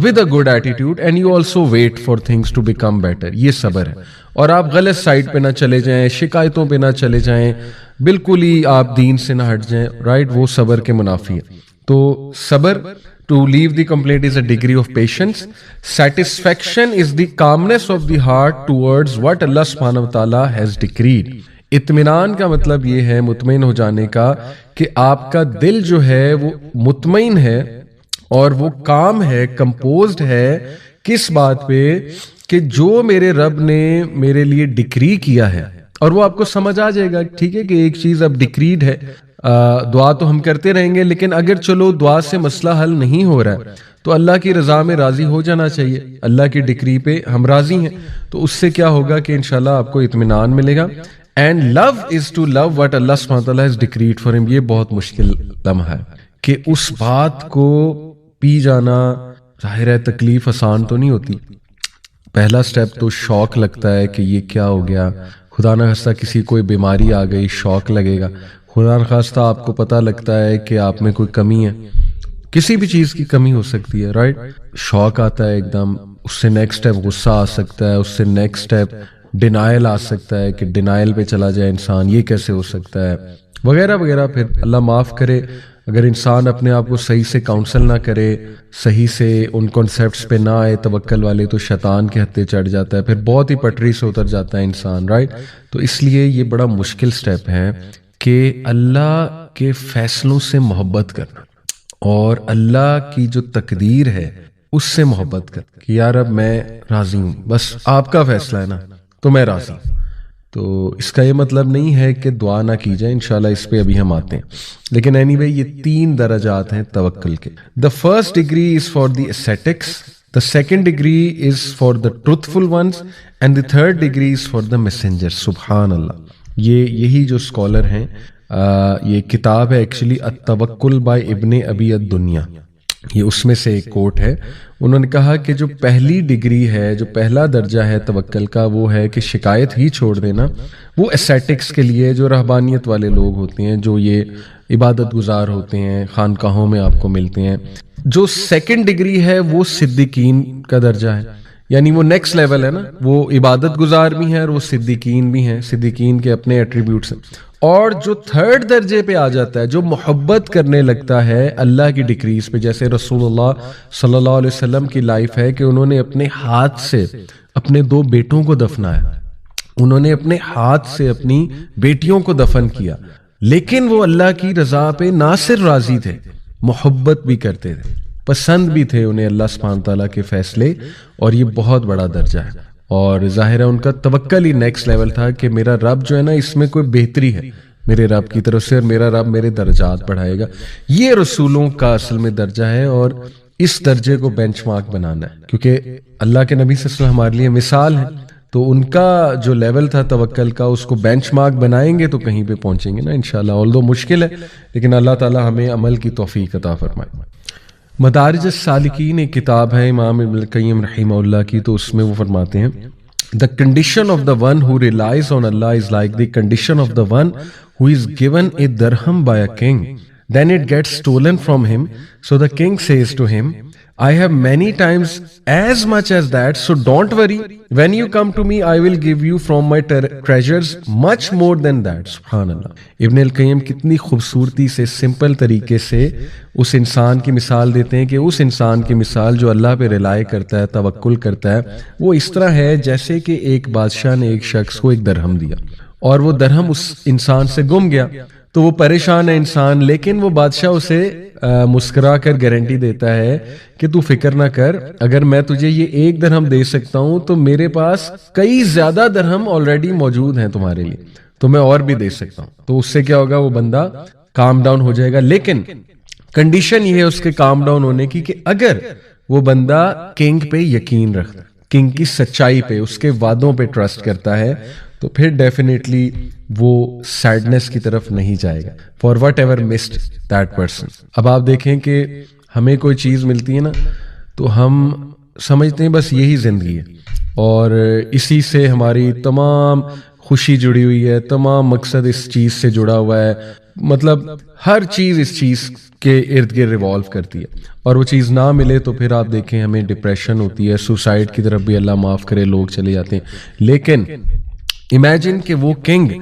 with a good attitude and you also wait for things to become better. یہ صبر ہے. اور آپ غلط سائڈ پہ نہ چلے جائیں، شکایتوں پہ نہ چلے جائیں، بالکل ہی آپ دین سے نہ ہٹ جائیں، رائٹ، وہ صبر کے منافی ہے. تو صبر, to leave the complaint, is a degree of patience. Satisfaction is the calmness of the heart towards what Allah subhanahu wa ta'ala has decreed. اطمینان کا مطلب یہ ہے مطمئن ہو جانے کا کہ آپ کا دل جو ہے وہ مطمئن ہے اور وہ کام ہے، کمپوزڈ ہے کس بات پہ کہ جو میرے رب نے میرے لیے ڈکری کیا ہے. اور وہ آپ کو سمجھ آ جائے گا، ٹھیک ہے، کہ ایک چیز اب ڈکریڈ ہے. دعا تو ہم کرتے رہیں گے، لیکن اگر چلو دعا سے مسئلہ حل نہیں ہو رہا ہے تو اللہ کی رضا میں راضی ہو جانا چاہیے. اللہ کی ڈکری پہ ہم راضی ہیں تو اس سے کیا ہوگا کہ انشاءاللہ آپ کو اطمینان ملے گا. And love is to love what Allah سبحانہ وتعالی ہیز ڈکریڈ فار ہم. یہ بہت مشکل لمحہ ہے کہ اس بات کو پی جانا. ظاہر ہے تکلیف آسان تو نہیں ہوتی. پہلا سٹیپ تو شوق لگتا ہے کہ یہ کیا ہو گیا، خدا نہ خواستہ کسی کوئی بیماری آ گئی، شوق لگے گا. خدا نہ خواستہ آپ کو پتہ لگتا ہے کہ آپ میں کوئی کمی ہے، کسی بھی چیز کی کمی ہو سکتی ہے، رائٹ. شوق آتا ہے ایک دم، اس سے نیکسٹ اسٹیپ غصہ آ سکتا ہے، اس سے نیکسٹ اسٹیپ ڈینائل آ سکتا ہے کہ ڈینائل پہ چلا جائے انسان، یہ کیسے ہو سکتا ہے، وغیرہ وغیرہ. پھر اللہ معاف کرے اگر انسان اپنے آپ کو صحیح سے کاؤنسل نہ کرے، صحیح سے ان کانسیپٹس پہ نہ آئے توکل والے، تو شیطان کے ہتھے چڑھ جاتا ہے، پھر بہت ہی پٹری سے اتر جاتا ہے انسان، رائٹ. تو اس لیے یہ بڑا مشکل سٹیپ ہے کہ اللہ کے فیصلوں سے محبت کرنا اور اللہ کی جو تقدیر ہے اس سے محبت کرنا کہ یار اب میں راضی ہوں، بس آپ کا فیصلہ ہے نا تو میں راضی ہوں. تو اس کا یہ مطلب نہیں ہے کہ دعا نہ کی جائے، انشاءاللہ اس پہ ابھی ہم آتے ہیں. لیکن اینی وے یہ 3 درجات ہیں توکل کے. The first degree is for the ascetics, the second degree is for the truthful ones, and the third degree is for the messenger. سبحان اللہ. یہی جو اسکالر ہیں، یہ کتاب ہے ایکچولی التوکل بائی ابن ابی الدنیا، یہ اس میں سے ایک کوٹ ہے. انہوں نے کہا کہ جو پہلی ڈگری ہے، جو پہلا درجہ ہے توکل کا، وہ ہے کہ شکایت ہی چھوڑ دینا. وہ اسیٹکس کے لیے، جو رہبانیت والے لوگ ہوتے ہیں، جو یہ عبادت گزار ہوتے ہیں، خانقاہوں میں آپ کو ملتے ہیں. جو سیکنڈ ڈگری ہے وہ صدیقین کا درجہ ہے، یعنی وہ نیکسٹ لیول ہے نا، وہ عبادت گزار بھی ہیں اور وہ صدیقین بھی ہیں، صدیقین کے اپنے ایٹریبیوٹس ہیں. اور جو تھرڈ درجے پہ آ جاتا ہے، جو محبت کرنے لگتا ہے اللہ کی ڈکریز پہ، جیسے رسول اللہ صلی اللہ علیہ وسلم کی لائف ہے کہ انہوں نے اپنے ہاتھ سے اپنے 2 بیٹوں کو دفنایا، انہوں نے اپنے ہاتھ سے اپنی بیٹیوں کو دفن کیا، لیکن وہ اللہ کی رضا پہ نہ صرف راضی تھے، محبت بھی کرتے تھے، پسند بھی تھے انہیں اللہ سبحانہ تعالیٰ کے فیصلے. اور یہ بہت بڑا درجہ ہے. اور ظاہر ہے ان کا توکل ہی نیکسٹ لیول تھا کہ میرا رب جو ہے نا، اس میں کوئی بہتری ہے میرے رب کی طرف سے، اور میرا رب میرے درجات بڑھائے گا. یہ رسولوں کا اصل میں درجہ ہے، اور اس درجے کو بینچ مارک بنانا ہے، کیونکہ اللہ کے نبی صلی اللہ علیہ وسلم ہمارے لیے مثال ہے. تو ان کا جو لیول تھا توکل کا، اس کو بینچ مارک بنائیں گے تو کہیں پہ پہنچیں گے نا انشاءاللہ. آلدو مشکل ہے، لیکن اللہ تعالیٰ ہمیں عمل کی توفیق عطا فرمائے. مدارج السالکین ایک کتاب ہے امام ابن القیم رحمہ اللہ کی، تو اس میں وہ فرماتے ہیں The condition of the one who relies on Allah is like the condition of the one who is given a dirham by a king. Then it gets stolen from him. So the king says to him, I have many times as much as that, so don't worry. When you come to me, I will give you from my treasures much more than that. Subhanallah. ابن القیم کتنی خوبصورتی سے، simple طریقے سے اس انسان کی مثال دیتے ہیں کہ اس انسان کی مثال جو اللہ پہ رلائے کرتا ہے، توکل کرتا ہے، وہ اس طرح ہے جیسے کہ ایک بادشاہ نے ایک شخص کو ایک درہم دیا، اور وہ درہم اس انسان سے گم گیا. تو وہ پریشان ہے انسان، لیکن وہ بادشاہ اسے مسکرا کر گارنٹی دیتا ہے کہ تو فکر نہ کر، اگر میں تجھے یہ 1 درہم دے سکتا ہوں تو میرے پاس کئی زیادہ درہم آلریڈی موجود ہیں تمہارے لیے، تو میں اور بھی دے سکتا ہوں. تو اس سے کیا ہوگا، وہ بندہ کام ڈاؤن ہو جائے گا. لیکن کنڈیشن یہ ہے اس کے کام ڈاؤن ہونے کی کہ اگر وہ بندہ کنگ پہ یقین رکھتا ہے، کنگ کی سچائی پہ، اس کے وعدوں پہ ٹرسٹ کرتا ہے، تو پھر ڈیفینیٹلی وہ سیڈنس کی طرف نہیں جائے گا. For whatever missed that person. اب آپ دیکھیں کہ ہمیں کوئی چیز ملتی ہے نا، تو ہم سمجھتے ہیں بس یہی زندگی ہے، اور اسی سے ہماری تمام خوشی جڑی ہوئی ہے, تمام مقصد اس چیز سے جڑا ہوا ہے, مطلب ہر چیز اس چیز کے ارد گرد ریوالو کرتی ہے. اور وہ چیز نہ ملے تو پھر آپ دیکھیں ہمیں ڈپریشن ہوتی ہے, سوسائڈ کی طرف بھی اللہ معاف کرے لوگ چلے جاتے ہیں. لیکن امیجن کہ وہ کنگ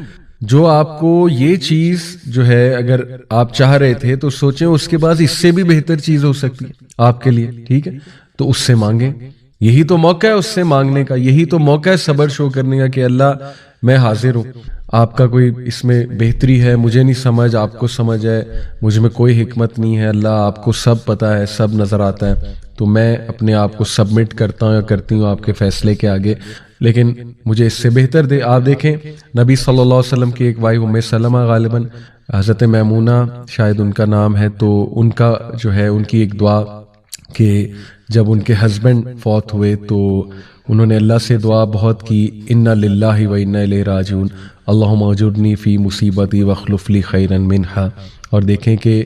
جو آپ کو یہ چیز جو ہے اگر آپ چاہ رہے تھے تو سوچیں اس کے بعد اس سے بھی بہتر چیز ہو سکتی ہے آپ کے لیے, ٹھیک ہے, تو اس سے مانگیں. یہی تو موقع ہے اس سے مانگنے کا, یہی تو موقع ہے صبر شو کرنے کا کہ اللہ میں حاضر ہوں, آپ کا کوئی اس میں بہتری ہے, مجھے نہیں سمجھ, آپ کو سمجھ ہے, مجھ میں کوئی حکمت نہیں ہے, اللہ آپ کو سب پتا ہے, سب نظر آتا ہے, تو میں اپنے آپ کو سبمٹ کرتا ہوں یا کرتی ہوں آپ کے فیصلے کے آگے, لیکن مجھے اس سے بہتر دے. آپ دیکھیں نبی صلی اللہ علیہ وسلم کی ایک وائف ام سلمہ, غالباً حضرت میمونہ شاید ان کا نام ہے, تو ان کا جو ہے ان کی ایک دعا کہ جب ان کے ہسبینڈ فوت ہوئے تو انہوں نے اللہ سے دعا بہت کی, انا للہ و انا الیہ راجعون, اللہم اجرنی فی مصیبتی واخلف لی خیرا منہا. اور دیکھیں کہ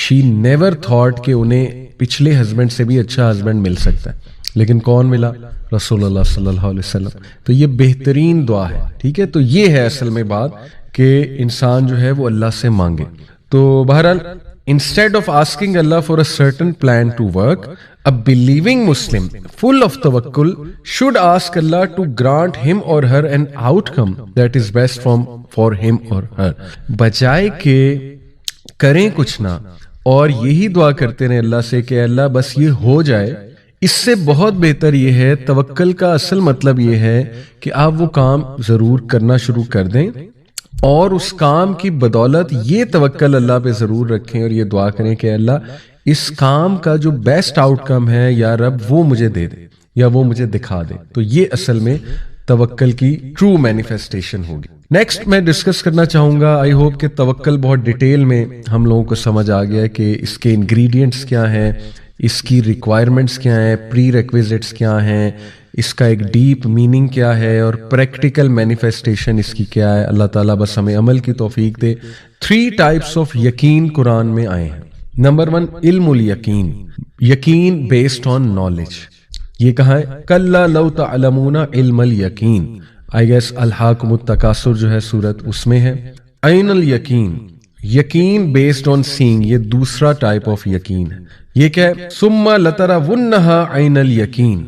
شی نیور تھاٹ کہ انہیں پچھلے ہسبینڈ سے بھی اچھا ہسبینڈ مل سکتا ہے, لیکن کون ملا؟ رسول اللہ صلی اللہ علیہ وسلم. تو یہ بہترین دعا ہے, ٹھیک ہے. تو یہ ہے اصل میں بات کہ انسان جو ہے وہ اللہ سے مانگے. تو بہرحال instead of asking Allah for a certain plan to work, a believing Muslim full of tawakkul should ask Allah to grant him or her an outcome that is best for him or her. بجائے کہ کریں کچھ نہ اور یہی دعا کرتے رہیں اللہ سے کہ اللہ بس یہ ہو جائے, اس سے بہت بہتر یہ ہے. توکل کا اصل مطلب یہ ہے کہ آپ وہ کام ضرور کرنا شروع کر دیں اور اس کام کی بدولت یہ توکل اللہ پہ ضرور رکھیں اور یہ دعا کریں کہ اللہ اس کام کا جو بیسٹ آؤٹ کم ہے یا رب وہ مجھے دے دے یا وہ مجھے دکھا دے. تو یہ اصل میں توکل کی ٹرو مینیفیسٹیشن ہوگی. نیکسٹ میں ڈسکس کرنا چاہوں گا, آئی ہوپ کہ توکل بہت ڈیٹیل میں ہم لوگوں کو سمجھ آ گیا ہے کہ اس کے انگریڈینٹس کیا ہیں, اس کی ریکوائرمنٹس کیا ہیں, پری ریکویزٹس کیا ہیں, اس کا ایک ڈیپ میننگ کیا ہے اور پریکٹیکل مینیفیسٹیشن اس کی کیا ہے. اللہ تعالیٰ بس ہمیں عمل کی توفیق دے. 3 ٹائپس آف یقین قرآن میں آئے ہیں. نمبر 1 علم الیقین, یقین بیسڈ آن نالج. یہ کہاں ہے؟ کلا لو تعلمون علم الیقین, آئی گیس الہاکم التکاثر جو ہے سورت اس میں ہے. عین الیقین, یقین بیسڈ آن سینگ, یہ دوسرا ٹائپ آف یقین ہے. یہ کیا ہے؟ ثم لترونھا عین الیقین,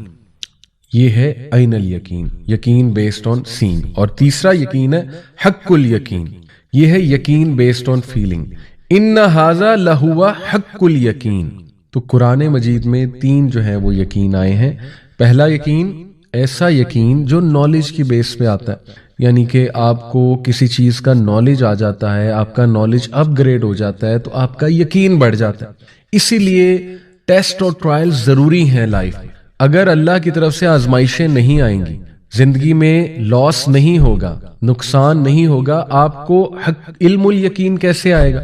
یہ ہے عین الیقین, یقین بیسڈ آن سینگ. اور تیسرا یقین ہے حق الیقین, یہ ہے یقین بیسڈ آن فیلنگ. ان ھذا لہو حق الیقین. تو قرآن مجید میں 3 جو ہے وہ یقین آئے ہیں. پہلا یقین ایسا یقین جو نالج کی بیس پہ آتا ہے, یعنی کہ آپ کو کسی چیز کا نالج آ جاتا ہے, آپ کا نالج اپ گریڈ ہو جاتا ہے تو آپ کا یقین بڑھ جاتا ہے. اسی لیے ٹیسٹ اور ٹرائل ضروری ہیں لائف میں. اگر اللہ کی طرف سے آزمائشیں نہیں آئیں گی, زندگی میں لاس نہیں ہوگا, نقصان نہیں ہوگا, آپ کو حق علم الیقین کیسے آئے گا؟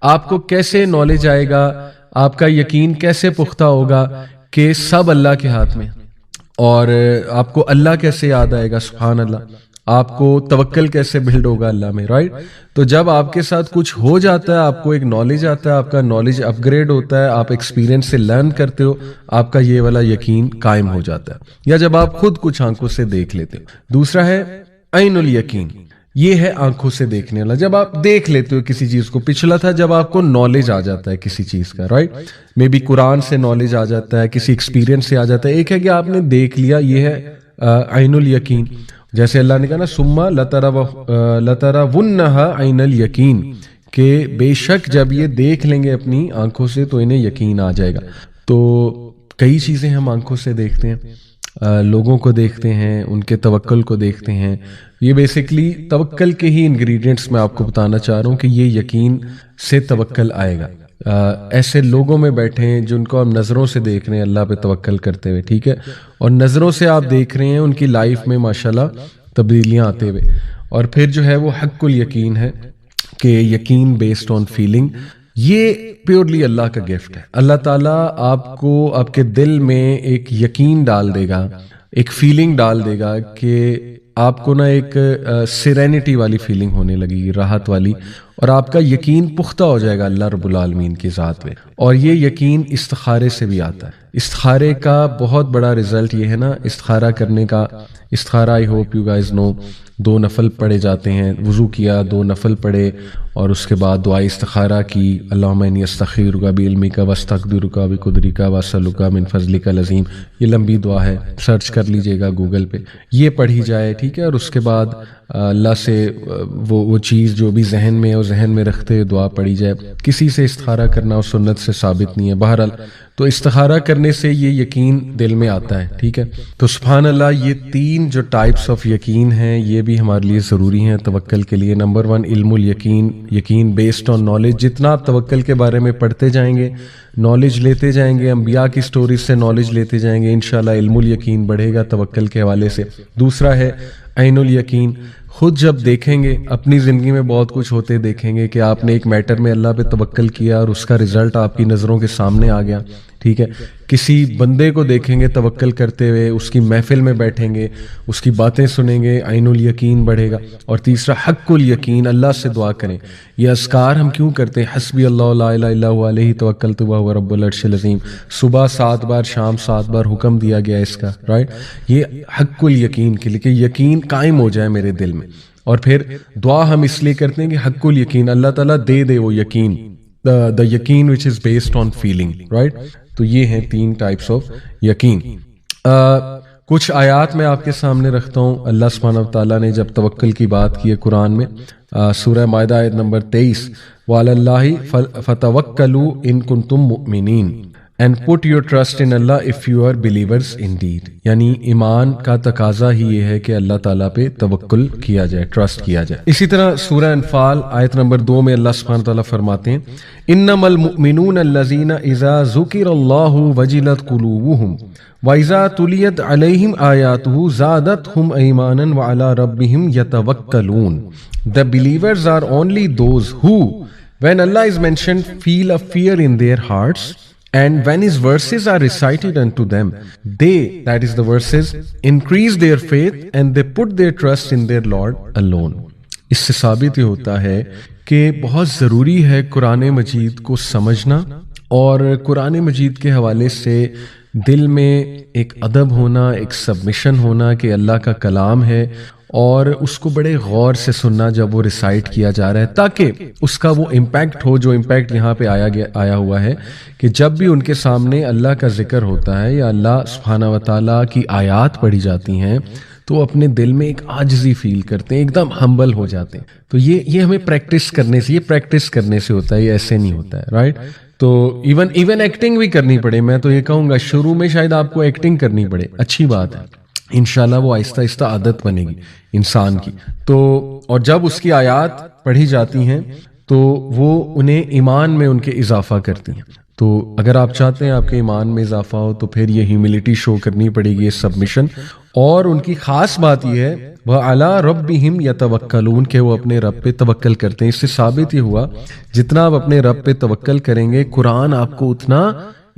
آپ کو کیسے نالج آئے گا؟ آپ کا یقین کیسے پختہ ہوگا کہ سب اللہ کے ہاتھ میں؟ اور آپ کو اللہ کیسے یاد آئے گا؟ سبحان اللہ. آپ کو توکل کیسے بلڈ ہوگا اللہ میں, رائٹ؟ تو جب آپ کے ساتھ کچھ ہو جاتا ہے, آپ کو ایک نالج آتا ہے, آپ کا نالج اپ گریڈ ہوتا ہے, آپ ایکسپیرینس سے لرن کرتے ہو, آپ کا یہ والا یقین قائم ہو جاتا ہے. یا جب آپ خود کچھ آنکھوں سے دیکھ لیتے ہو. دوسرا ہے عین الیقین, یہ ہے آنکھوں سے دیکھنے والا, جب آپ دیکھ لیتے ہو کسی چیز کو. پچھلا تھا جب آپ کو نالج آ جاتا ہے کسی چیز کا, رائٹ؟ مے بی قرآن سے نالج آ جاتا ہے, کسی ایکسپیرینس سے آ جاتا ہے. ایک ہے کہ آپ نے دیکھ لیا, یہ ہے عین الیقین. جیسے اللہ نے کہا نا ثم لترونھا عین الیقین, کہ بے شک جب یہ دیکھ لیں گے اپنی آنکھوں سے تو انہیں یقین آ جائے گا. تو کئی چیزیں ہم آنکھوں سے دیکھتے ہیں, لوگوں کو دیکھتے ہیں, ان کے توکل کو دیکھتے ہیں. یہ بیسیکلی توکل کے ہی انگریڈینٹس میں آپ کو بتانا چاہ رہا ہوں کہ یہ یقین سے توکل آئے گا. ایسے لوگوں میں بیٹھے ہیں جن کو ہم نظروں سے دیکھ رہے ہیں اللہ پہ توکل کرتے ہوئے, ٹھیک ہے, اور نظروں سے آپ دیکھ رہے ہیں ان کی لائف میں ماشاءاللہ تبدیلیاں آتے ہوئے. اور پھر جو ہے وہ حق الیقین ہے کہ یقین بیسڈ آن فیلنگ. یہ پیورلی اللہ کا گفٹ ہے. اللہ تعالیٰ آپ کو آپ کے دل میں ایک یقین ڈال دے گا, ایک فیلنگ ڈال دے گا کہ آپ کو نا ایک سیرینٹی والی فیلنگ ہونے لگے گی, راحت والی, اور آپ کا یقین پختہ ہو جائے گا اللہ رب العالمین کی ذات پہ. اور یہ یقین استخارے سے بھی آتا ہے. استخارے کا بہت بڑا رزلٹ یہ ہے نا، استخارہ کرنے کا. استخارہ آئی ہوپ یو گائز نو 2 نفل پڑھے جاتے ہیں. وضو کیا، 2 نفل پڑھے اور اس کے بعد دعائے استخارہ کی. اللہم انی استخیرک بعلمک واستقدرک بقدرک واسألک من فضلک العظیم. یہ لمبی دعا ہے، سرچ کر لیجئے گا گوگل پہ، یہ پڑھی جائے. ٹھیک ہے، اور اس کے بعد اللہ سے وہ چیز جو بھی ذہن میں ہے وہ ذہن میں رکھتے ہوئے دعا پڑھی جائے. کسی سے استخارہ کرنا اور سنت سے ثابت نہیں ہے. بہرحال تو استخارہ کرنے سے یہ یقین دل میں آتا ہے. ٹھیک ہے، تو سبحان اللہ، یہ 3 جو ٹائپس آف یقین ہیں یہ بھی ہمارے لیے ضروری ہیں توکل کے لیے. نمبر 1 علم الیقین، یقین بیسڈ آن نالج. جتنا آپ توکل کے بارے میں پڑھتے جائیں گے، نالج لیتے جائیں گے، انبیاء کی سٹوریز سے نالج لیتے جائیں گے، انشاءاللہ علم الیقین بڑھے گا توکل کے حوالے سے. دوسرا ہے عین الیقین. خود جب دیکھیں گے اپنی زندگی میں بہت کچھ ہوتے دیکھیں گے کہ آپ نے ایک میٹر میں اللہ پہ توکل کیا اور اس کا رزلٹ آپ کی نظروں کے سامنے آ گیا. ٹھیک ہے، کسی بندے کو دیکھیں گے توکل کرتے ہوئے، اس کی محفل میں بیٹھیں گے، اس کی باتیں سنیں گے، عین الیقین بڑھے گا. اور تیسرا حق الیقین، اللہ سے دعا کریں. یہ اذکار ہم کیوں کرتے ہیں؟ حسبی اللہ لا الہ الا هو علیہ توکلت وہو رب العرش العظیم. صبح 7 بار، شام 7 بار حکم دیا گیا اس کا، رائٹ؟ یہ حق الیقین کے لیے کہ یقین قائم ہو جائے میرے دل میں. اور پھر دعا ہم اس لیے کرتے ہیں کہ حق الیقین اللہ تعالیٰ دے وہ یقین، the یقین which is based on feeling, right؟ تو یہ ہیں 3 ٹائپس آف یقین. کچھ آیات میں آپ کے سامنے رکھتا ہوں. اللہ سبحانہ وتعالیٰ نے جب توکل کی بات کی ہے قرآن میں، سورہ مائدہ آیت نمبر 23، وَعَلَى اللَّهِ فَتَوَكَّلُوا إِن كُنتُم مُؤْمِنِينَ and put your trust in Allah if you are believers indeed. یعنی ایمان کا تقاضا ہی یہ ہے کہ اللہ تعالیٰ پہ توکل کیا جائے، ٹرسٹ کیا جائے. اسی طرح سورہ انفال آیت نمبر 2 میں اللہ سبحانہ تعالیٰ فرماتے ہیں انما المؤمنون الذین اذا ذکر اللہ وجلت قلوبهم وَإِذَا تُلِيَتْ عَلَيْهِمْ آيَاتُهُ زَادَتْهُمْ إِيمَانًا وَعَلَى رَبِّهِمْ يَتَوَكَّلُونَ. The believers are only those who, when Allah is mentioned, feel a fear in their hearts, and when His verses are recited unto them, they, that is the verses, increase their faith and they put their trust in their Lord alone. اس سے ثابت یہ ہوتا ہے کہ بہت ضروری ہے قرآن مجید کو سمجھنا، اور قرآن مجید کے حوالے سے دل میں ایک ادب ہونا، ایک سبمیشن ہونا کہ اللہ کا کلام ہے، اور اس کو بڑے غور سے سننا جب وہ ریسائٹ کیا جا رہا ہے، تاکہ اس کا وہ امپیکٹ ہو جو امپیکٹ یہاں پہ آیا ہوا ہے کہ جب بھی ان کے سامنے اللہ کا ذکر ہوتا ہے یا اللہ سبحانہ وتعالیٰ کی آیات پڑھی جاتی ہیں تو اپنے دل میں ایک عاجزی فیل کرتے ہیں، ایک دم ہمبل ہو جاتے ہیں. تو یہ ہمیں پریکٹس کرنے سے ہوتا ہے، یہ ایسے نہیں ہوتا ہے، رائٹ؟ تو ایون ایکٹنگ بھی کرنی پڑے. میں تو یہ کہوں گا شروع میں شاید آپ کو ایکٹنگ کرنی پڑے، اچھی بات ہے، انشاءاللہ وہ آہستہ آہستہ عادت بنے گی انسان کی. تو اور جب اس کی آیات پڑھی جاتی ہیں تو وہ انہیں ایمان میں ان کے اضافہ کرتی ہیں. تو اگر آپ چاہتے ہیں آپ کے ایمان میں اضافہ ہو تو پھر یہ ہیوملٹی شو کرنی پڑے گی، یہ سبمیشن. اور ان کی خاص بات یہ ہے وَعَلَىٰ رَبِّهِمْ يَتَوَكَّلُونَ کہ وہ اپنے رب پہ توکل کرتے ہیں. اس سے ثابت یہ ہوا جتنا آپ اپنے رب پہ توکل کریں گے قرآن آپ کو اتنا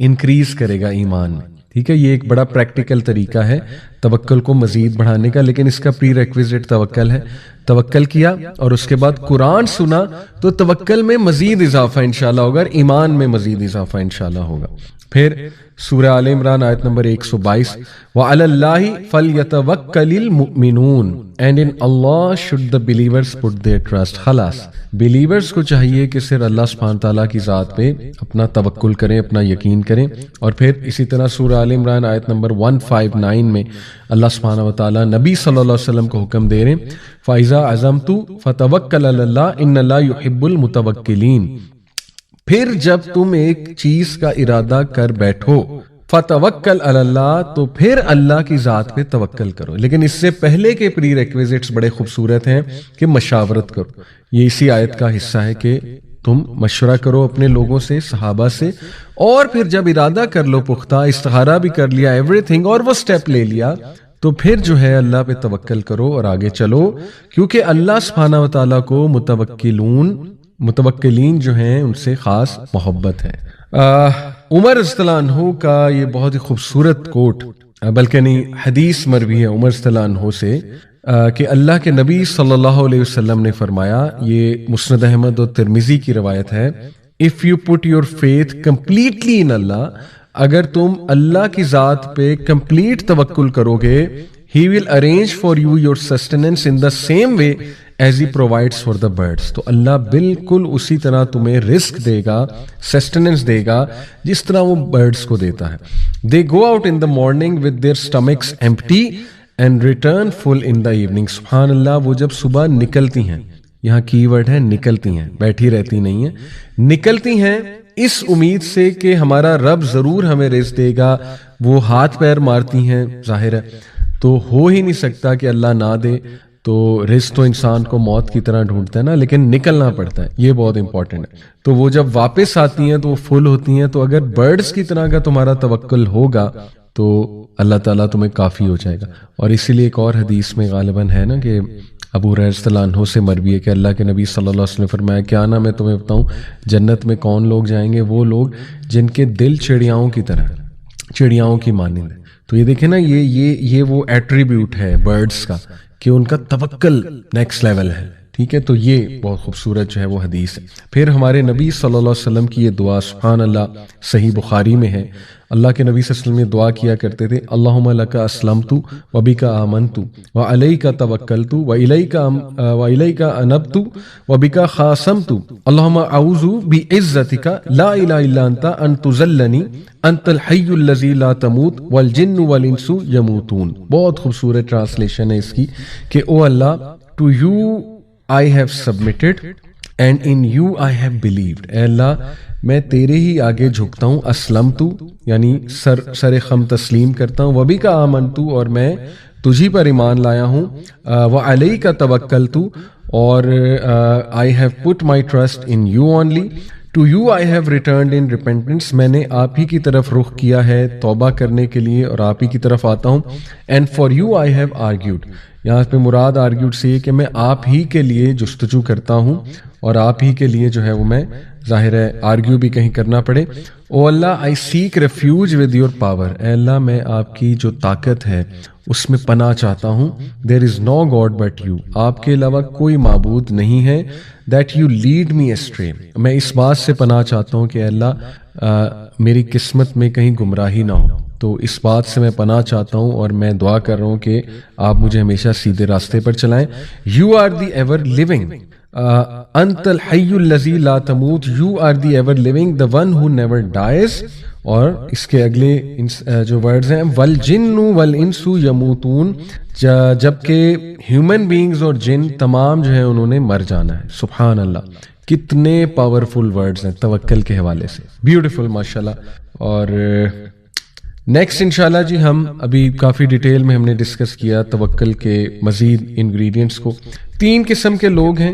انکریز کرے گا ایمان میں. ٹھیک ہے، یہ ایک بڑا پریکٹیکل طریقہ ہے توکل کو مزید بڑھانے کا، لیکن اس کا پری ریکویزٹ توکل ہے. توکل کیا اور اس کے بعد قرآن سنا تو توکل میں مزید اضافہ انشاءاللہ ہوگا، اور ایمان میں مزید اضافہ انشاءاللہ ہوگا. پھر سورہ آل عمران آیت نمبر 122 وَعَلَى اللَّهِ فَلْيَتَوَكَّلِ الْمُؤْمِنُونَ and in Allah should the believers put their trust. خلاص بلیورز کو چاہیے کہ صرف اللہ سبحانہ تعالیٰ کی ذات پہ اپنا توکل کریں، اپنا یقین کریں. اور پھر اسی طرح سورہ آل عمران آیت نمبر 159 میں اللہ سبحانہ وتعالیٰ نبی صلی اللہ علیہ وسلم کو حکم دے رہے ہیں فَإِذَا عَزَمْتُ فَتَوَكَّلْ عَلَى اللَّهِ إِنَّ اللَّهَ يُحِبُّ الْمُتَوَكِّلِينَ. پھر جب تم ایک چیز کا ارادہ کر بیٹھو فَتَوَكَّلْ عَلَى اللَّهِ تو پھر اللہ کی ذات پہ توکل کرو. لیکن اس سے پہلے کے پری ریکویزٹس بڑے خوبصورت ہیں کہ مشاورت کرو. یہ اسی آیت کا حصہ ہے کہ تم مشورہ کرو اپنے لوگوں سے، صحابہ سے، اور پھر جب ارادہ کر لو پختہ، استخارہ بھی کر لیا، ایوری تھنگ، اور وہ سٹیپ لے لیا، تو پھر جو ہے اللہ پہ توکل کرو اور آگے چلو. کیونکہ اللہ سبحانہ وتعالیٰ کو متوکلین جو ہیں ان سے خاص محبت ہے. عمر رضی اللہ عنہ کا یہ بہت ہی خوبصورت کوٹ، بلکہ نہیں حدیث مروی ہے عمر رضی اللہ عنہ سے کہ اللہ کے نبی صلی اللہ علیہ وسلم نے فرمایا، یہ مسند احمد اور ترمذی کی روایت ہے، if you put your faith completely in Allah اگر تم اللہ کی ذات پہ کمپلیٹ توکل کرو گے, He will arrange for you your sustenance in the same way as He provides for the birds. تو اللہ بالکل اسی طرح تمہیں رزق دے گا, سسٹیننس دے گا جس طرح وہ برڈز کو دیتا ہے. They go out in the morning with their stomachs empty and return full in the evening. سبحان اللہ, وہ جب صبح نکلتی ہیں, یہاں کی ورڈ ہے نکلتی ہیں, بیٹھی رہتی نہیں ہیں, نکلتی ہیں اس امید سے کہ ہمارا رب ضرور ہمیں رزق دے گا. وہ ہاتھ پیر مارتی ہیں, ظاہر ہے تو ہو ہی نہیں سکتا کہ اللہ نہ دے, تو رزق تو انسان کو موت کی طرح ڈھونڈتا ہے نا, لیکن نکلنا پڑتا ہے, یہ بہت امپورٹنٹ ہے. تو وہ جب واپس آتی ہیں تو وہ فل ہوتی ہیں. تو اگر برڈز کی طرح کا تمہارا توکل ہوگا تو اللہ تعالیٰ تمہیں کافی ہو جائے گا. اور اسی لیے ایک اور حدیث میں غالباً ہے نا کہ ابو ہریرہ رضی اللہ عنہ سے مروی ہے کہ اللہ کے نبی صلی اللہ علیہ وسلم نے فرمایا, کیا نا میں تمہیں بتاؤں جنت میں کون لوگ جائیں گے؟ وہ لوگ جن کے دل چڑیاؤں کی طرح, چڑیاؤں کی مانند ہے. تو یہ دیکھیں نا, یہ وہ ایٹریبیوٹ ہے برڈز کا کہ ان کا توکل نیکسٹ لیول ہے. ٹھیک ہے, تو یہ بہت خوبصورت جو ہے وہ حدیث ہے. پھر ہمارے نبی صلی اللہ علیہ وسلم کی یہ دعا, سبحان اللہ, صحیح بخاری میں ہے. اللہ کے نبی صلی اللہ علیہ وسلم یہ دعا کیا کرتے تھے, اللہم لک اسلمت وبک آمنت وعلیک توکلت وإلیک انبت وبک خاصمت اللہم اعوذ بعزتک لا الہ الا انت ان تذلنی انت الحی الذی لا تموت والجن والانس یموتون. بہت خوبصورت ٹرانسلیشن ہے اس کی کہ oh Allah, to you I have submitted and in you I have believed. اے اللہ میں تیرے ہی آگے جھکتا ہوں, اسلمتو یعنی سر خم تسلیم کرتا ہوں, وبی کا آمنتو اور میں تجھی پر ایمان لایا ہوں, وعلیک توکلتو اور I have put my trust in you only. To you I have returned in repentance. میں نے آپ ہی کی طرف رخ کیا ہے توبہ کرنے کے لیے اور آپ ہی کی طرف آتا ہوں. And for you I have argued. یہاں پہ مراد آرگیوڈ سے یہ کہ میں آپ ہی کے لیے جستجو کرتا ہوں اور آپ ہی کے لیے جو ہے وہ میں, ظاہر ہے آرگیو بھی کہیں کرنا پڑے. او اللہ I seek refuge with your power. اے اللہ میں آپ کی جو طاقت ہے اس میں پناہ چاہتا ہوں. There is no God but you. آپ کے علاوہ کوئی معبود نہیں ہے. That you lead me astray. میں اس بات سے پناہ چاہتا ہوں کہ اے اللہ میری قسمت میں کہیں گمراہی نہ ہو. تو اس بات سے میں پناہ چاہتا ہوں اور میں دعا کر رہا ہوں کہ آپ مجھے ہمیشہ سیدھے راستے پر چلائیں. You are the ever living. انت الحی الذی لا تموت. You are the ever living, the one who never dies. اور اس کے اگلے جو ورڈز ہیں, والجن والانس یموتون, جبکہ ہیومن بینگز اور جن تمام جو ہیں انہوں نے مر جانا ہے. سبحان اللہ, کتنے پاورفل ورڈز ہیں توکل کے حوالے سے. بیوٹیفل ماشاءاللہ. اور نیکسٹ انشاءاللہ جی ہم ابھی کافی ڈیٹیل میں ہم نے ڈسکس کیا توکل کے مزید انگریڈینٹس کو. 3 قسم کے لوگ ہیں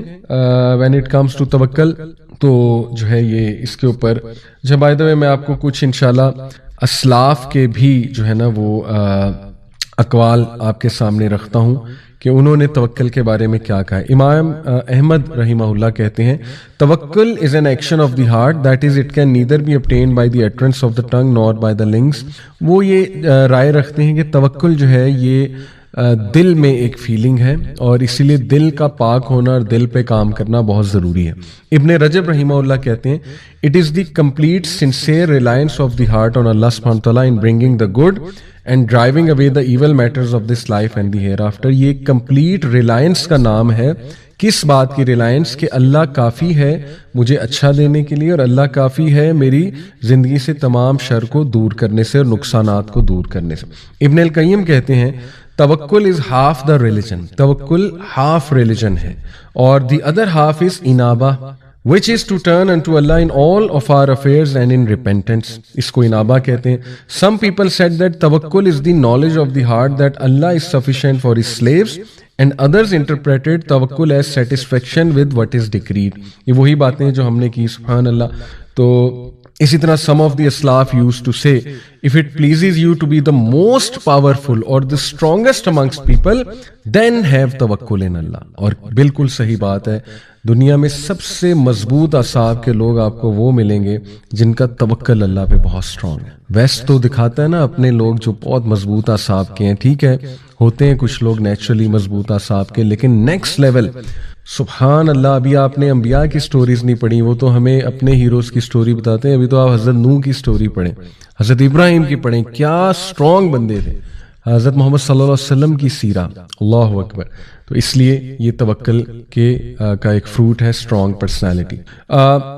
وین اٹ کمز ٹو توکل. تو جو ہے یہ اس کے اوپر جو بائی دا وے میں آپ کو کچھ انشاءاللہ اسلاف کے بھی جو ہے نا وہ اقوال آپ کے سامنے رکھتا ہوں کہ انہوں نے توکل کے بارے میں کیا کہا ہے. امام احمد رحمہ اللہ کہتے ہیں توکل is an action of the heart, that is it can neither be obtained by the utterance of the tongue nor by the limbs. وہ یہ رائے رکھتے ہیں کہ توکل جو ہے یہ دل میں ایک فیلنگ ہے اور اسی لیے دل کا پاک ہونا اور دل پہ کام کرنا بہت ضروری ہے. ابن رجب رحمہ اللہ کہتے ہیں it is the complete sincere reliance of the heart on Allah subhanahu wa ta'ala in bringing the good and driving away the evil matters of this life and the hereafter. یہ complete reliance کا نام ہے. کس بات کی Reliance? کہ اللہ کافی ہے مجھے اچھا دینے کے لیے اور اللہ کافی ہے میری زندگی سے تمام شر کو دور کرنے سے اور نقصانات کو دور کرنے سے. ابن القیم کہتے ہیں توکل از ہاف دا ریلیجن. توکل ہاف ریلیجن ہے اور دی ادر ہاف از انابہ which is to turn unto Allah in all of our affairs and in repentance. اس کو انابہ کہتے ہیں. Some people said that tawakkul is the knowledge of the heart that Allah is sufficient for his slaves, and others interpreted tawakkul as satisfaction with what is decreed. یہ وہی باتیں جو ہم نے کی, سبحان اللہ. تو اسی طرح some of the Aslaf used to say, if it pleases you to be the most powerful or the strongest amongst people, then have tawakkul in Allah. اور بالکل صحیح بات ہے. دنیا میں سب سے مضبوط اعصاب کے لوگ آپ کو وہ ملیں گے جن کا توکل اللہ پہ بہت سٹرونگ ہے. ویسٹ تو دکھاتا ہے نا اپنے لوگ جو بہت مضبوط اعصاب کے ہیں, ٹھیک ہے, ہوتے ہیں کچھ لوگ نیچرلی مضبوط اعصاب کے، لیکن نیکسٹ لیول سبحان اللہ. ابھی آپ نے انبیاء کی سٹوریز نہیں پڑھی، وہ تو ہمیں اپنے ہیروز کی سٹوری بتاتے ہیں. ابھی تو آپ حضرت نوح کی سٹوری پڑھیں، حضرت ابراہیم کی پڑھیں، کیا سٹرونگ بندے تھے. حضرت محمد صلی اللہ علیہ وسلم کی سیرہ، اللہ اکبر. تو اس لیے یہ توکل کا ایک فروٹ ہے سٹرونگ پرسنالٹی.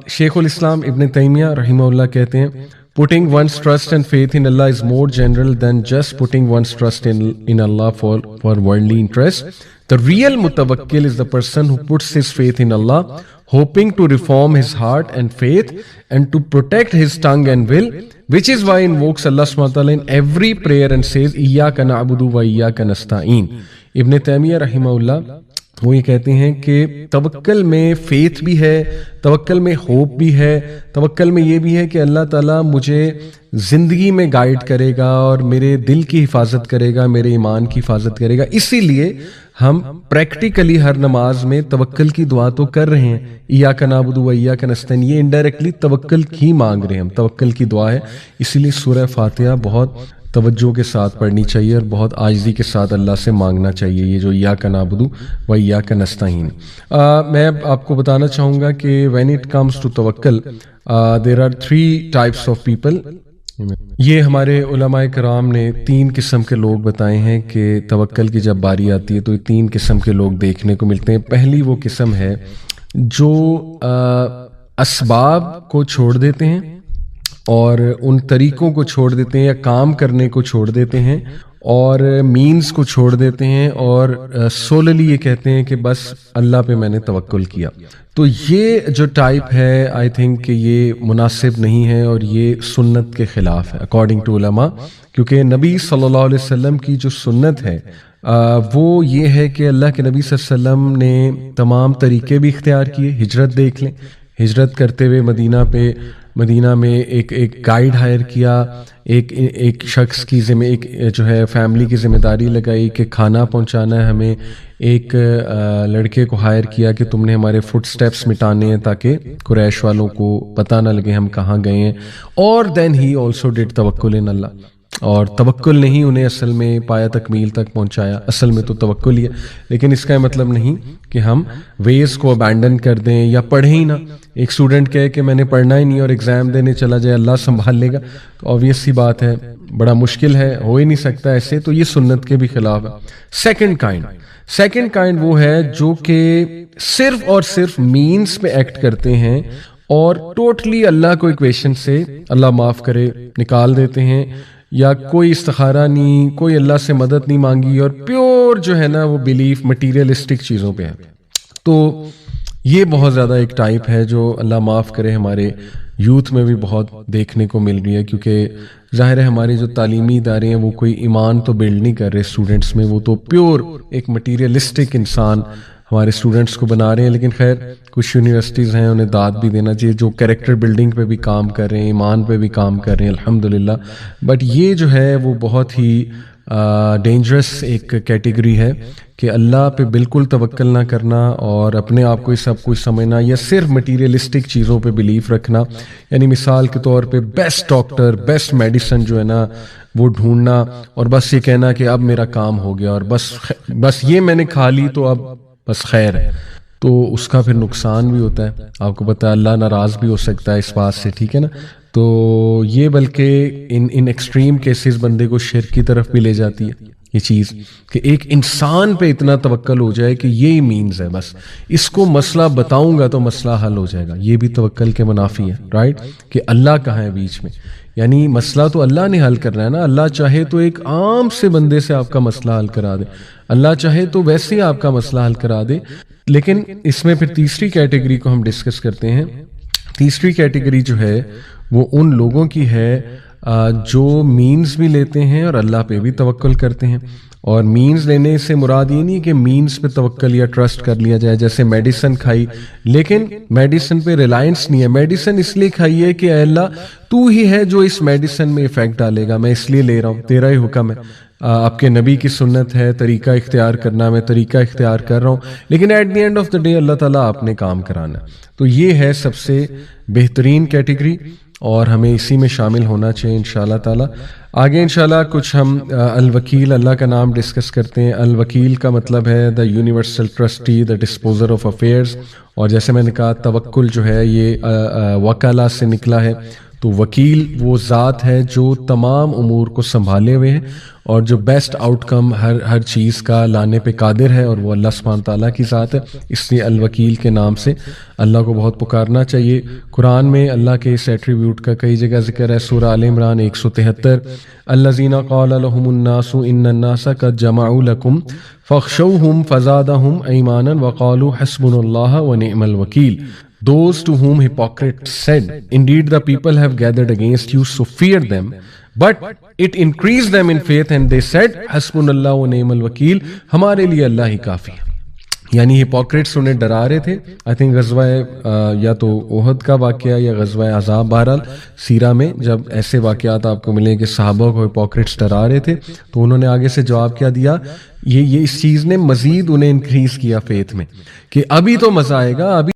شیخ الاسلام ابن تیمیہ رحمہ اللہ کہتے ہیں putting one's trust and faith in Allah is more general than just putting one's trust in Allah for worldly interest. The real mutawakkil is the person who puts his faith in Allah, hoping to reform his heart and faith and to protect his tongue and will, which is why he invokes Allah subhanahu wa ta'ala in every prayer and says iyyaka na'budu wa iyyaka nasta'in. ابن تیمیہ رحمہ اللہ وہ یہ کہتے ہیں کہ توکل میں faith بھی ہے، توکل میں ہوپ بھی ہے، توکل میں یہ بھی ہے کہ اللہ تعالیٰ مجھے زندگی میں گائیڈ کرے گا اور میرے دل کی حفاظت کرے گا، میرے ایمان کی حفاظت کرے گا. اسی لیے ہم پریکٹیکلی ہر نماز میں توکل کی دعا تو کر رہے ہیں، ایاک نعبد و ایاک نستعین، یہ انڈائریکٹلی توکل ہی مانگ رہے ہیں ہم، توکل کی دعا ہے. اسی لیے سورہ فاتحہ بہت توجہ کے ساتھ پڑھنی چاہیے اور بہت عاجزی کے ساتھ اللہ سے مانگنا چاہیے. یہ جو ایاک نعبد و ایاک نستعین، میں آپ کو بتانا چاہوں گا کہ when it comes to توکل there are 3 types of people. یہ ہمارے علماء کرام نے 3 قسم کے لوگ بتائے ہیں کہ توکل کی جب باری آتی ہے تو یہ 3 قسم کے لوگ دیکھنے کو ملتے ہیں. پہلی وہ قسم ہے جو اسباب کو چھوڑ دیتے ہیں اور ان طریقوں کو چھوڑ دیتے ہیں یا کام کرنے کو چھوڑ دیتے ہیں اور مینز کو چھوڑ دیتے ہیں اور سوللی یہ کہتے ہیں کہ بس اللہ پہ میں نے توکل کیا. تو یہ جو ٹائپ ہے آئی تھنک کہ یہ مناسب نہیں ہے اور یہ سنت کے خلاف ہے اکارڈنگ ٹو علماء، کیونکہ نبی صلی اللہ علیہ وسلم کی جو سنت ہے وہ یہ ہے کہ اللہ کے نبی صلی اللہ علیہ وسلم نے تمام طریقے بھی اختیار کیے. ہجرت دیکھ لیں، ہجرت کرتے ہوئے مدینہ میں ایک گائیڈ ہائر کیا، ایک شخص کی ایک جو ہے فیملی کی ذمہ داری لگائی کہ کھانا پہنچانا ہے ہمیں، ایک لڑکے کو ہائر کیا کہ تم نے ہمارے فٹ سٹیپس مٹانے ہیں تاکہ قریش والوں کو پتہ نہ لگے ہم کہاں گئے ہیں. اور دین ہی آلسو ڈیڈ توکل ان اللہ، اور توکل نہیں انہیں اصل میں پایا تکمیل تک پہنچایا، اصل میں تو توکل ہی ہے. لیکن اس کا مطلب نہیں کہ ہم ویز کو ابینڈن کر دیں یا پڑھیں ہی نہ. ایک اسٹوڈنٹ کہے کہ میں نے پڑھنا ہی نہیں اور ایگزام دینے چلا جائے اللہ سنبھال لے گا، تو آبویس سی بات ہے بڑا مشکل ہے، ہو ہی نہیں سکتا ایسے. تو یہ سنت کے بھی خلاف ہے. سیکنڈ کائنڈ وہ ہے جو کہ صرف اور صرف مینز پہ ایکٹ کرتے ہیں اور ٹوٹلی اللہ کو ایکویشن سے اللہ معاف کرے نکال دیتے ہیں، یا کوئی استخارہ نہیں، کوئی اللہ سے مدد نہیں مانگی اور پیور جو ہے نا وہ بلیف مٹیریلسٹک چیزوں پہ ہے. تو یہ بہت زیادہ ایک ٹائپ ہے جو اللہ معاف کرے ہمارے یوتھ میں بھی بہت دیکھنے کو مل رہی ہے، کیونکہ ظاہر ہے ہمارے جو تعلیمی ادارے ہیں وہ کوئی ایمان تو بلڈ نہیں کر رہے اسٹوڈنٹس میں، وہ تو پیور ایک مٹیریلسٹک انسان ہمارے اسٹوڈنٹس کو بنا رہے ہیں. لیکن خیر کچھ یونیورسٹیز ہیں انہیں داد بھی دینا چاہیے جو کیریکٹر بلڈنگ پہ بھی کام کر رہے ہیں، ایمان پہ بھی کام کر رہے ہیں الحمدللہ. بٹ یہ جو ہے وہ بہت ہی ڈینجرس ایک کیٹیگری ہے کہ اللہ پہ بالکل توکل نہ کرنا اور اپنے آپ کو سب کچھ سمجھنا یا صرف مٹیریلسٹک چیزوں پہ بلیف رکھنا. یعنی مثال کے طور پہ بیسٹ ڈاکٹر، بیسٹ میڈیسن جو ہے نا وہ ڈھونڈنا اور بس یہ کہنا کہ اب میرا کام ہو گیا اور بس یہ میں نے کھا لی تو اب بس خیر ہے. تو اس کا پھر نقصان بھی ہوتا ہے، آپ کو پتہ ہے اللہ ناراض بھی ہو سکتا ہے اس بات سے، ٹھیک ہے نا. تو یہ بلکہ ان ایکسٹریم کیسز بندے کو شرک کی طرف بھی لے جاتی ہے یہ چیز کہ ایک انسان پہ اتنا توکل ہو جائے کہ یہی مینز ہے، بس اس کو مسئلہ بتاؤں گا تو مسئلہ حل ہو جائے گا. یہ بھی توکل کے منافی ہے، رائٹ، کہ اللہ کہاں ہے بیچ میں. یعنی مسئلہ تو اللہ نے حل کرنا ہے نا. اللہ چاہے تو ایک عام سے بندے سے آپ کا مسئلہ حل کرا دے، اللہ چاہے تو ویسے ہی آپ کا مسئلہ حل کرا دے. لیکن اس میں پھر تیسری کیٹیگری کو ہم ڈسکس کرتے ہیں. تیسری کیٹیگری جو ہے وہ ان لوگوں کی ہے جو مینز بھی لیتے ہیں اور اللہ پہ بھی توکل کرتے ہیں. اور مینز لینے سے مراد یہ نہیں کہ مینز پہ توکل یا ٹرسٹ کر لیا جائے، جیسے میڈیسن کھائی لیکن میڈیسن پہ ریلائنس نہیں ہے. میڈیسن اس لیے کھائی ہے کہ اے اللہ تو ہی ہے جو اس میڈیسن میں افیکٹ ڈالے گا، میں اس لیے لے رہا ہوں، تیرا ہی حکم ہے، آپ کے نبی کی سنت ہے طریقہ اختیار کرنا، میں طریقہ اختیار کر رہا ہوں، لیکن at the end of the day اللہ تعالیٰ آپ نے کام کرانا ہے. تو یہ ہے سب سے بہترین کیٹیگری. اور ہمیں اسی میں شامل ہونا چاہیے انشاءاللہ تعالی. آگے انشاءاللہ کچھ ہم الوکیل اللہ کا نام ڈسکس کرتے ہیں. الوکیل کا مطلب ہے the universal trustee, the disposer of affairs. اور جیسے میں نے کہا توکل جو ہے یہ وکالہ سے نکلا ہے. تو وکیل وہ ذات ہے جو تمام امور کو سنبھالے ہوئے ہے اور جو بیسٹ آؤٹ کم ہر چیز کا لانے پہ قادر ہے, اور وہ اللہ سبحانہ تعالیٰ کی ذات ہے. اس لیے الوکیل کے نام سے اللہ کو بہت پکارنا چاہیے. قرآن میں اللہ کے اس ایٹریبیوٹ کا کئی جگہ ذکر ہے. سورہ آل عمران 173, الذین قال لهم الناس ان الناس قد جمعوا لكم فاخشوهم فزادهم ایمانا وقالوا حسبنا اللہ ونعم الوکیل. Those to whom hypocrites said, indeed the people have gathered against you, so fear them. But it increased them in faith and they said, حسبنا و نعم الوکیل, ہمارے لیے اللہ ہی کافی ہے. یعنی ہپوکریٹس انہیں ڈرا رہے تھے. آئی تھنک غزوہ یا تو احد کا واقعہ یا غزوہ احزاب, بہرحال سیرہ میں جب ایسے واقعات آپ کو ملیں کہ صحابہ کو ہپوکریٹس ڈرا رہے تھے تو انہوں نے آگے سے جواب کیا دیا, یہ اس چیز نے مزید انہیں انکریز کیا فیتھ میں کہ ابھی تو مزہ آئے گا, ابھی